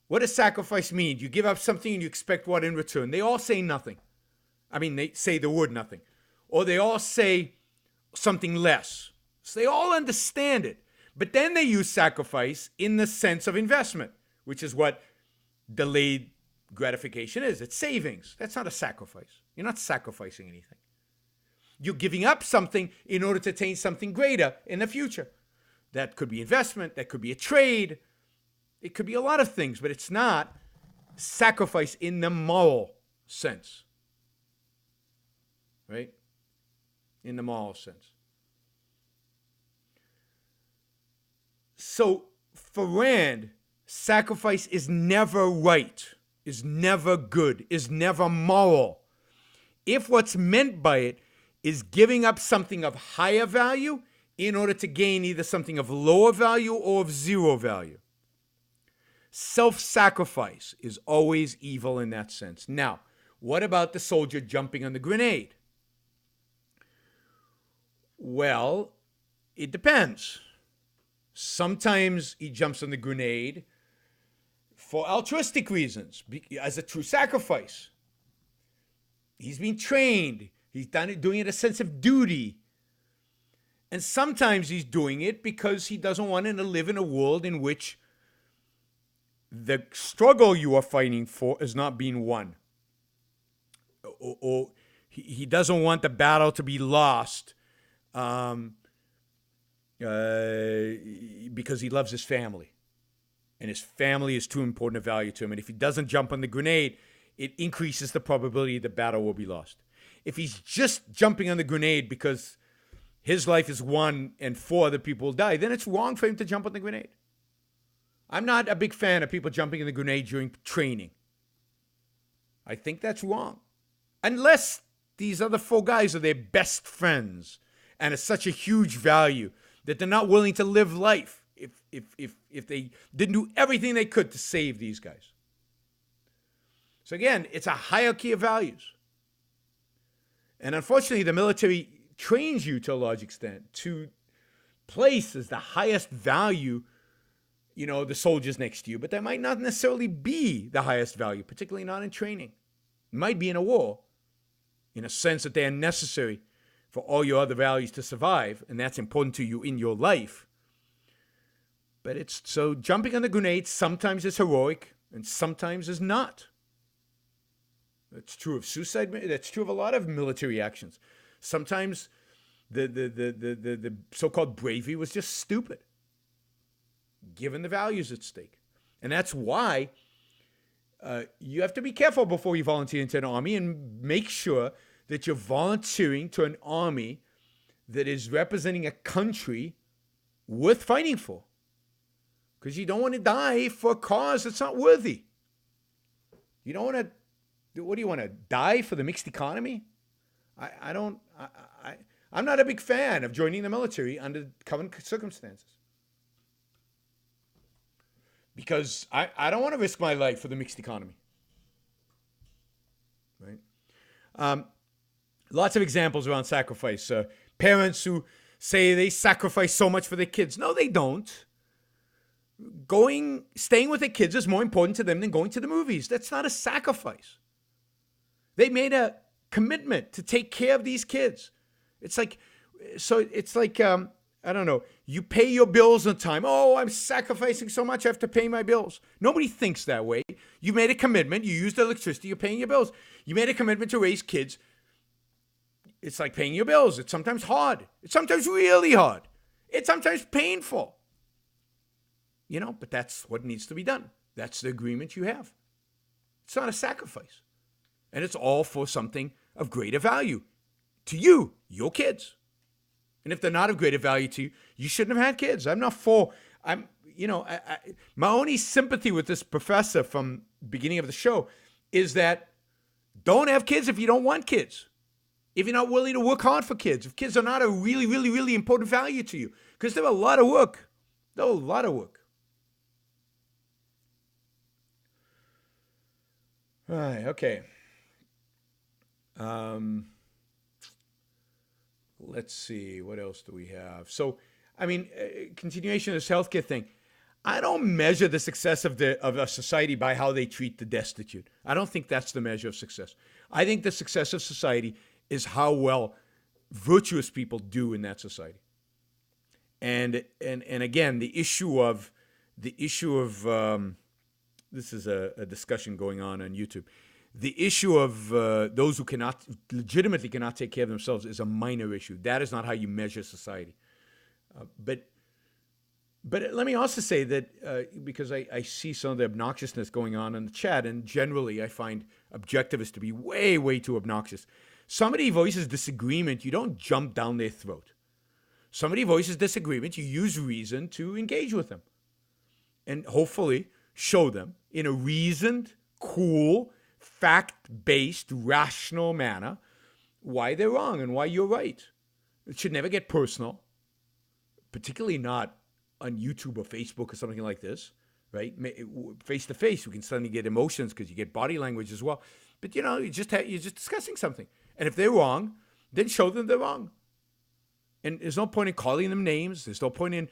what does sacrifice mean? You give up something and you expect what in return? They all say nothing. I mean, they say the word nothing. Or they all say something less. So they all understand it. But then they use sacrifice in the sense of investment, which is what delayed gratification is. It's savings. That's not a sacrifice. You're not sacrificing anything. You're giving up something in order to attain something greater in the future. That could be investment. That could be a trade. It could be a lot of things, but it's not sacrifice in the moral sense. Right? In the moral sense. So for Rand, sacrifice is never right, is never good, is never moral. If what's meant by it is giving up something of higher value in order to gain either something of lower value or of zero value. Self-sacrifice is always evil in that sense. Now, what about the soldier jumping on the grenade? Well, it depends. Sometimes he jumps on the grenade for altruistic reasons, as a true sacrifice. He's been trained. He's doing it a sense of duty. And sometimes he's doing it because he doesn't want to live in a world in which the struggle you are fighting for is not being won. Or he doesn't want the battle to be lost because he loves his family. And his family is too important a value to him. And if he doesn't jump on the grenade, it increases the probability the battle will be lost. If he's just jumping on the grenade because his life is won and 4 other people will die, then it's wrong for him to jump on the grenade. I'm not a big fan of people jumping in the grenade during training. I think that's wrong. Unless these other 4 guys are their best friends and it's such a huge value that they're not willing to live life if they didn't do everything they could to save these guys. So again, it's a hierarchy of values. And unfortunately, the military trains you to a large extent to place as the highest value the soldiers next to you, but that might not necessarily be the highest value, particularly not in training. It might be in a war, in a sense that they are necessary for all your other values to survive, and that's important to you in your life. But so jumping on the grenade sometimes is heroic and sometimes is not. That's true of suicide. That's true of a lot of military actions. Sometimes the so-called bravery was just stupid, given the values at stake. And that's why you have to be careful before you volunteer into an army and make sure that you're volunteering to an army that is representing a country worth fighting for. Because you don't want to die for a cause that's not worthy. You don't want to, what do you want to die for the mixed economy? I'm not a big fan of joining the military under current circumstances. Because I don't want to risk my life for the mixed economy. Right? Lots of examples around sacrifice. Parents who say they sacrifice so much for their kids. No, they don't. Staying with their kids is more important to them than going to the movies. That's not a sacrifice. They made a commitment to take care of these kids. It's like, I don't know, you pay your bills on time. Oh, I'm sacrificing so much, I have to pay my bills. Nobody thinks that way. You made a commitment, you used electricity, you're paying your bills. You made a commitment to raise kids. It's like paying your bills. It's sometimes hard. It's sometimes really hard. It's sometimes painful. But that's what needs to be done. That's the agreement you have. It's not a sacrifice. And it's all for something of greater value to you, your kids. And if they're not of greater value to you, you shouldn't have had kids. My only sympathy with this professor from the beginning of the show is that don't have kids if you don't want kids. If you're not willing to work hard for kids. If kids are not a really, really, really important value to you. Because they're a lot of work. They're a lot of work. All right, okay. Let's see, what else do we have? So, continuation of this healthcare thing. I don't measure the success of a society by how they treat the destitute. I don't think that's the measure of success. I think the success of society is how well virtuous people do in that society. And again, the issue of this is a discussion going on YouTube. The issue of those who legitimately cannot take care of themselves is a minor issue. That is not how you measure society. But let me also say that because I see some of the obnoxiousness going on in the chat, and generally I find objectivists to be way, way too obnoxious. Somebody voices disagreement, you don't jump down their throat. Somebody voices disagreement, you use reason to engage with them. And hopefully show them in a reasoned, cool, fact-based, rational manner why they're wrong and why you're right. It should never get personal, particularly not on YouTube or Facebook or something like this, right? Face-to-face, we can suddenly get emotions because you get body language as well. But, you're just discussing something. And if they're wrong, then show them they're wrong. And there's no point in calling them names. There's no point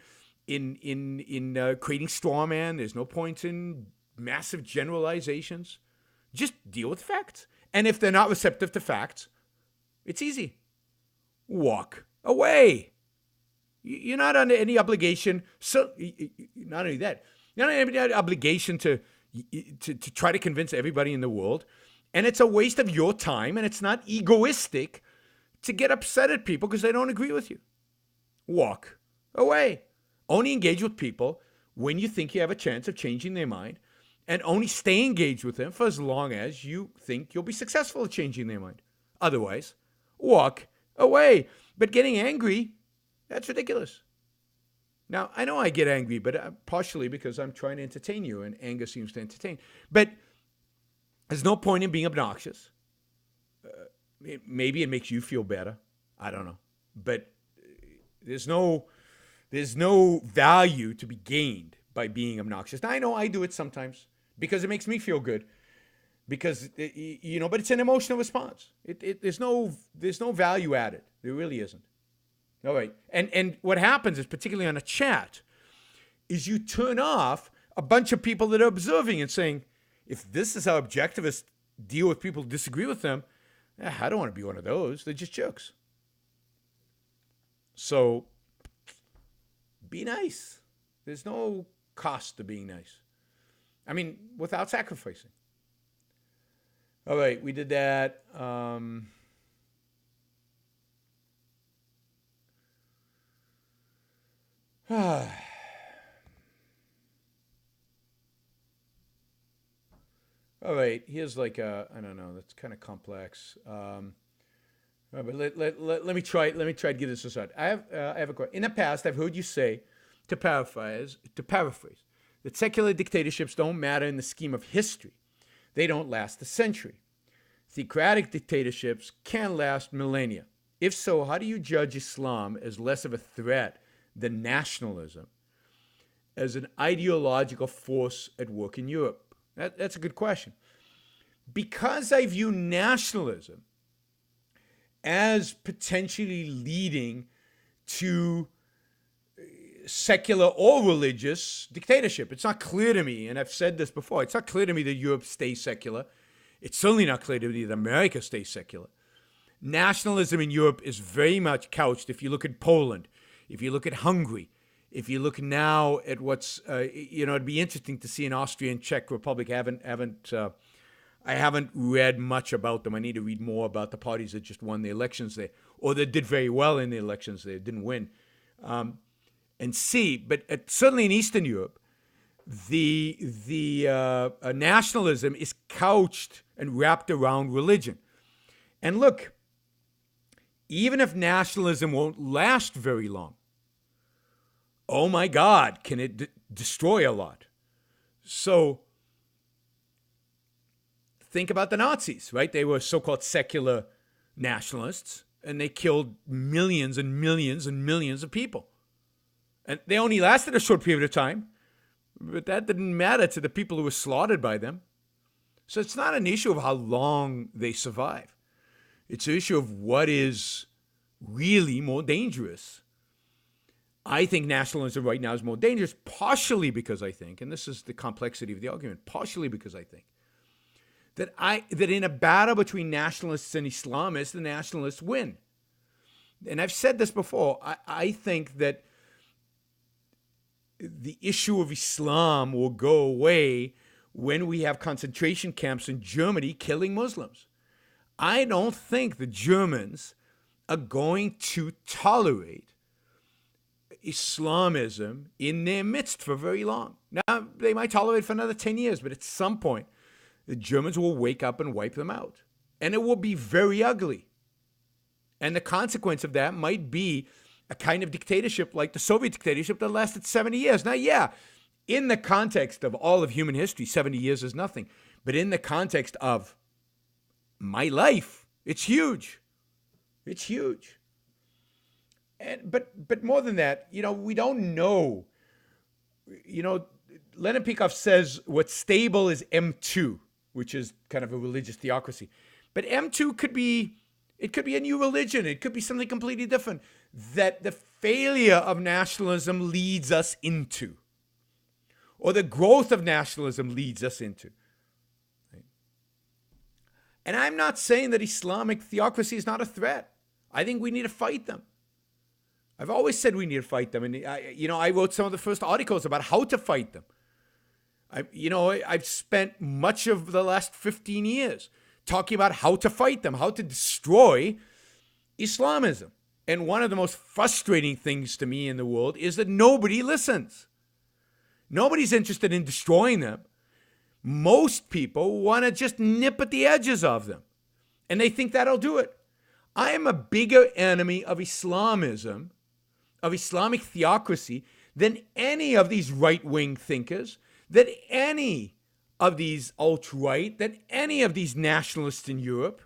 in creating straw man. There's no point in massive generalizations. Just deal with facts. And if they're not receptive to facts, it's easy. Walk away. You're not under any obligation. So not only that, you're not under any obligation to try to convince everybody in the world. And it's a waste of your time, and it's not egoistic to get upset at people because they don't agree with you. Walk away. Only engage with people when you think you have a chance of changing their mind, and only stay engaged with them for as long as you think you'll be successful at changing their mind. Otherwise, walk away. But getting angry, that's ridiculous. Now, I know I get angry, but partially because I'm trying to entertain you, and anger seems to entertain. But there's no point in being obnoxious. Maybe it makes you feel better. I don't know. But there's no value to be gained by being obnoxious. Now, I know I do it sometimes because it makes me feel good. Because, but it's an emotional response. There's no value added. There really isn't. All right. And what happens is, particularly on a chat, is you turn off a bunch of people that are observing and saying, if this is how objectivists deal with people who disagree with them, I don't want to be one of those. They're just jerks. So be nice. There's no cost to being nice. I mean, without sacrificing. All right, we did that. All right, here's like a, I don't know, that's kind of complex. But let me try to get this aside. I have a question. In the past, I've heard you say, to paraphrase, that secular dictatorships don't matter in the scheme of history. They don't last a century. Theocratic dictatorships can last millennia. If so, how do you judge Islam as less of a threat than nationalism, as an ideological force at work in Europe? That's a good question. Because I view nationalism as potentially leading to secular or religious dictatorship. It's not clear to me, and I've said this before, it's not clear to me that Europe stays secular. It's certainly not clear to me that America stays secular. Nationalism in Europe is very much couched, if you look at Poland, if you look at Hungary, if you look now at what's, it'd be interesting to see an Austrian Czech Republic. I haven't read much about them. I need to read more about the parties that just won the elections there, or that did very well in the elections there, didn't win. And see, but certainly in Eastern Europe, the nationalism is couched and wrapped around religion. And look, even if nationalism won't last very long, oh my God, can it destroy a lot? So think about the Nazis, right? They were so-called secular nationalists, and they killed millions and millions and millions of people. And they only lasted a short period of time, but that didn't matter to the people who were slaughtered by them. So it's not an issue of how long they survive. It's an issue of what is really more dangerous. I think nationalism right now is more dangerous, partially because I think, and this is the complexity of the argument, partially because I think that in a battle between nationalists and Islamists, the nationalists win. And I've said this before. I think that the issue of Islam will go away when we have concentration camps in Germany killing Muslims. I don't think the Germans are going to tolerate Islamism in their midst for very long. Now, they might tolerate it for another 10 years, but at some point, the Germans will wake up and wipe them out. And it will be very ugly. And the consequence of that might be a kind of dictatorship like the Soviet dictatorship that lasted 70 years. Now, yeah, in the context of all of human history, 70 years is nothing. But in the context of my life, it's huge. It's huge. But more than that, we don't know. Lenin Peikoff says what's stable is M2, which is kind of a religious theocracy. But M2 could be a new religion. It could be something completely different that the failure of nationalism leads us into, or the growth of nationalism leads us into. Right? And I'm not saying that Islamic theocracy is not a threat. I think we need to fight them. I've always said we need to fight them. And, I wrote some of the first articles about how to fight them. I've spent much of the last 15 years talking about how to fight them, how to destroy Islamism. And one of the most frustrating things to me in the world is that nobody listens. Nobody's interested in destroying them. Most people want to just nip at the edges of them. And they think that'll do it. I am a bigger enemy of Islamism, of Islamic theocracy, than any of these right-wing thinkers, than any of these alt-right, than any of these nationalists in Europe.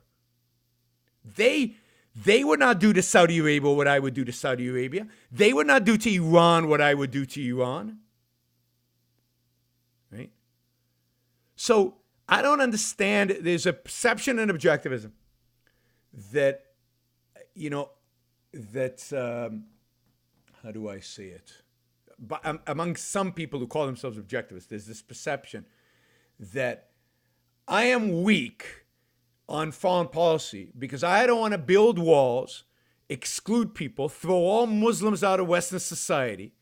They would not do to Saudi Arabia what I would do to Saudi Arabia. They would not do to Iran what I would do to Iran. Right? So I don't understand. There's a perception in objectivism that, how do I say it? among some people who call themselves objectivists, there's this perception that I am weak on foreign policy because I don't want to build walls, exclude people, throw all Muslims out of Western society,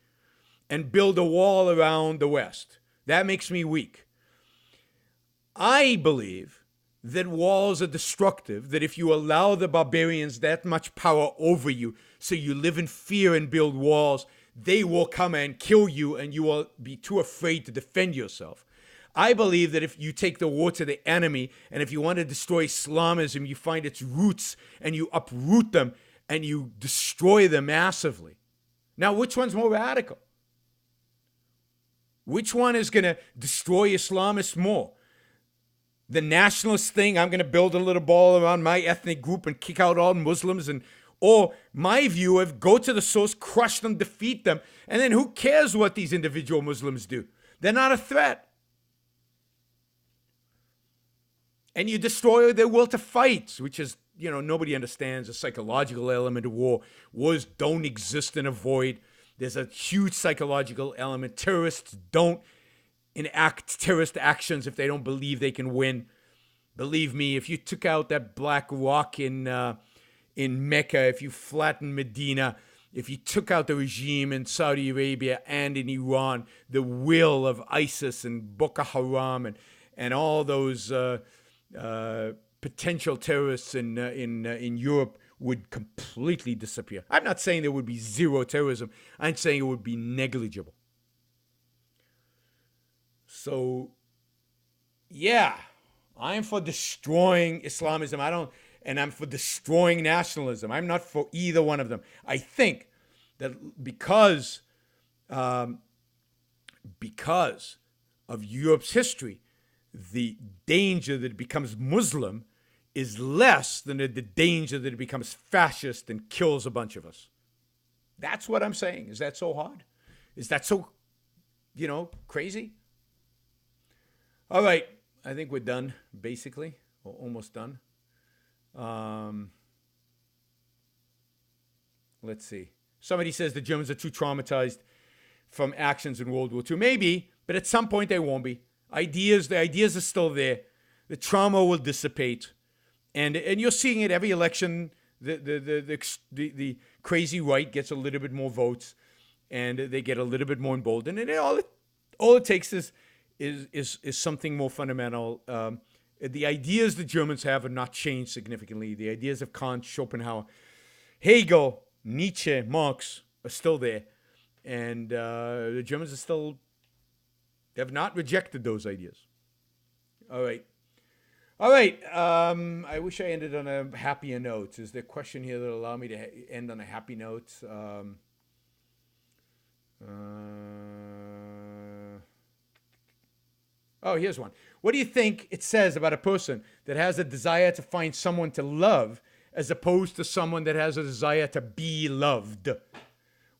and build a wall around the West. That makes me weak. I believe that walls are destructive, that if you allow the barbarians that much power over you, so you live in fear and build walls, they will come and kill you and you will be too afraid to defend yourself. I believe that if you take the war to the enemy and if you want to destroy Islamism, you find its roots and you uproot them and you destroy them massively. Now, which one's more radical? Which one is going to destroy Islamists more? The nationalist thing, I'm going to build a little ball around my ethnic group and kick out all Muslims, or my view of go to the source, crush them, defeat them, and then who cares what these individual Muslims do? They're not a threat. And you destroy their will to fight, which is, nobody understands the psychological element of war. Wars don't exist in a void. There's a huge psychological element. Terrorists don't enact terrorist actions if they don't believe they can win. Believe me, if you took out that black rock in Mecca, if you flattened Medina, if you took out the regime in Saudi Arabia and in Iran, the will of ISIS and Boko Haram and all those potential terrorists in Europe would completely disappear. I'm not saying there would be zero terrorism. I'm saying it would be negligible. So, yeah, I'm for destroying Islamism. And I'm for destroying nationalism. I'm not for either one of them. I think that because of Europe's history, the danger that it becomes Muslim is less than the danger that it becomes fascist and kills a bunch of us. That's what I'm saying. Is that so hard? Is that so, crazy? All right. I think we're done, basically, or almost done. Let's see. Somebody says the Germans are too traumatized from actions in World War II. Maybe, but at some point they won't be. The ideas are still there. The trauma will dissipate. And you're seeing it every election. The crazy right gets a little bit more votes, and they get a little bit more emboldened. And all it takes is something more fundamental. The ideas the Germans have not changed significantly. The ideas of Kant, Schopenhauer, Hegel, Nietzsche, Marx are still there. And the Germans have not rejected those ideas. All right. I wish I ended on a happier note. Is there a question here that will allow me to end on a happy note? Here's one. What do you think it says about a person that has a desire to find someone to love as opposed to someone that has a desire to be loved?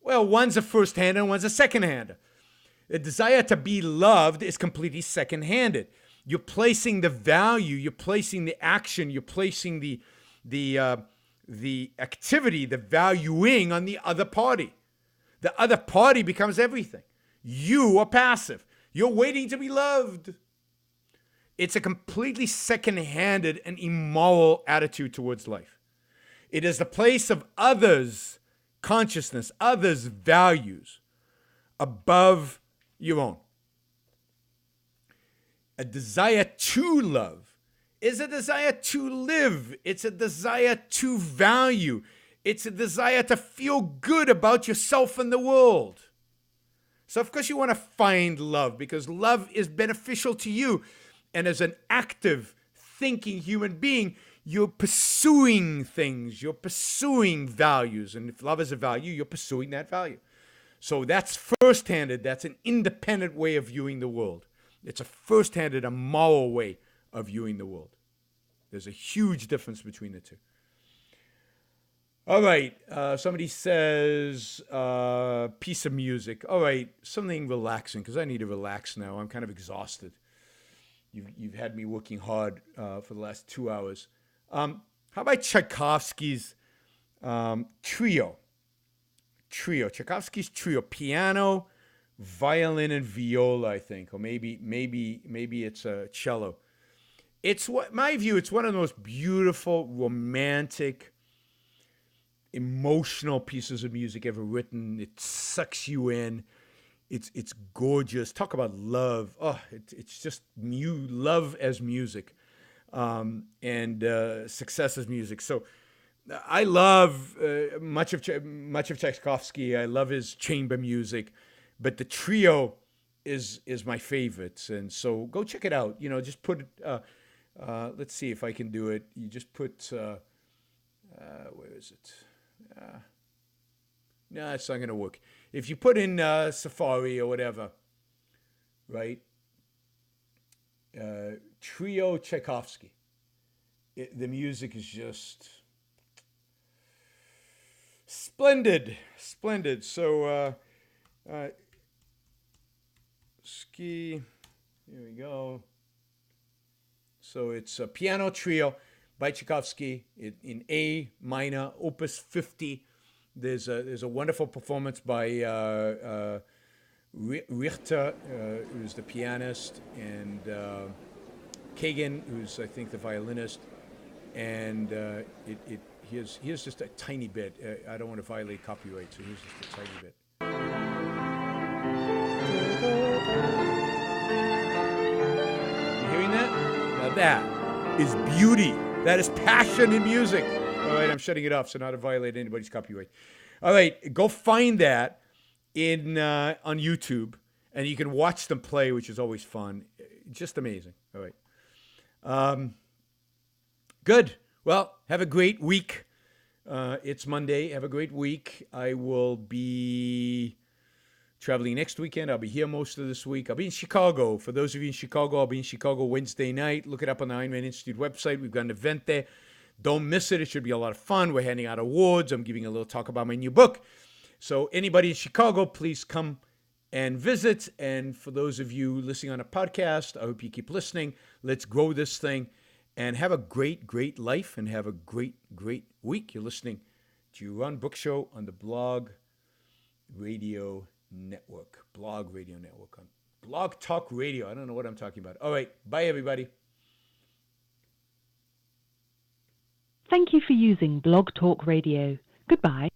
Well, one's a first-hander and one's a second-hander. The desire to be loved is completely second-handed. You're placing the value, you're placing the action, you're placing the activity, the valuing on the other party. The other party becomes everything. You are passive. You're waiting to be loved. It's a completely second-handed and immoral attitude towards life. It is the place of others' consciousness, others' values above your own. A desire to love is a desire to live. It's a desire to value. It's a desire to feel good about yourself and the world. So, of course, you want to find love because love is beneficial to you. And as an active, thinking human being, you're pursuing things. You're pursuing values. And if love is a value, you're pursuing that value. So that's first-handed. That's an independent way of viewing the world. It's a first-handed, a moral way of viewing the world. There's a huge difference between the two. All right. Somebody says piece of music. All right. Something relaxing because I need to relax now. I'm kind of exhausted. You've had me working hard for the last 2 hours. How about Tchaikovsky's trio? Tchaikovsky's trio. Piano, violin and viola, I think, or maybe it's a cello. It's my view. It's one of the most beautiful, romantic, emotional pieces of music ever written. It sucks you in. It's gorgeous. Talk about love. Oh, it's just love as music, and success as music. So I love much of Tchaikovsky. I love his chamber music, but the trio is my favorite. And so go check it out. Just put let's see if I can do it. You just put where is it? No, it's not going to work. If you put in Safari or whatever, right? Trio Tchaikovsky. The music is just splendid. So, ski. Here we go. So it's a piano trio by Tchaikovsky in A minor, Opus 50. There's a wonderful performance by Richter, who's the pianist, and Kagan, who's I think the violinist. And here's just a tiny bit. I don't want to violate copyright, so here's just a tiny bit. You hearing that? Now that is beauty. That is passion in music. All right, I'm shutting it off so not to violate anybody's copyright. All right, go find that on YouTube, and you can watch them play, which is always fun. Just amazing. All right. Good. Well, have a great week. It's Monday. Have a great week. I will be traveling next weekend. I'll be here most of this week. I'll be in Chicago. For those of you in Chicago, I'll be in Chicago Wednesday night. Look it up on the Ayn Rand Institute website. We've got an event there. Don't miss it. It should be a lot of fun. We're handing out awards. I'm giving a little talk about my new book. So anybody in Chicago, please come and visit. And for those of you listening on a podcast, I hope you keep listening. Let's grow this thing and have a great, great life and have a great, great week. You're listening to Yaron Brook Show on the Blog Radio Network. Blog Radio Network on Blog Talk Radio. I don't know what I'm talking about. All right. Bye, everybody. Thank you for using Blog Talk Radio. Goodbye.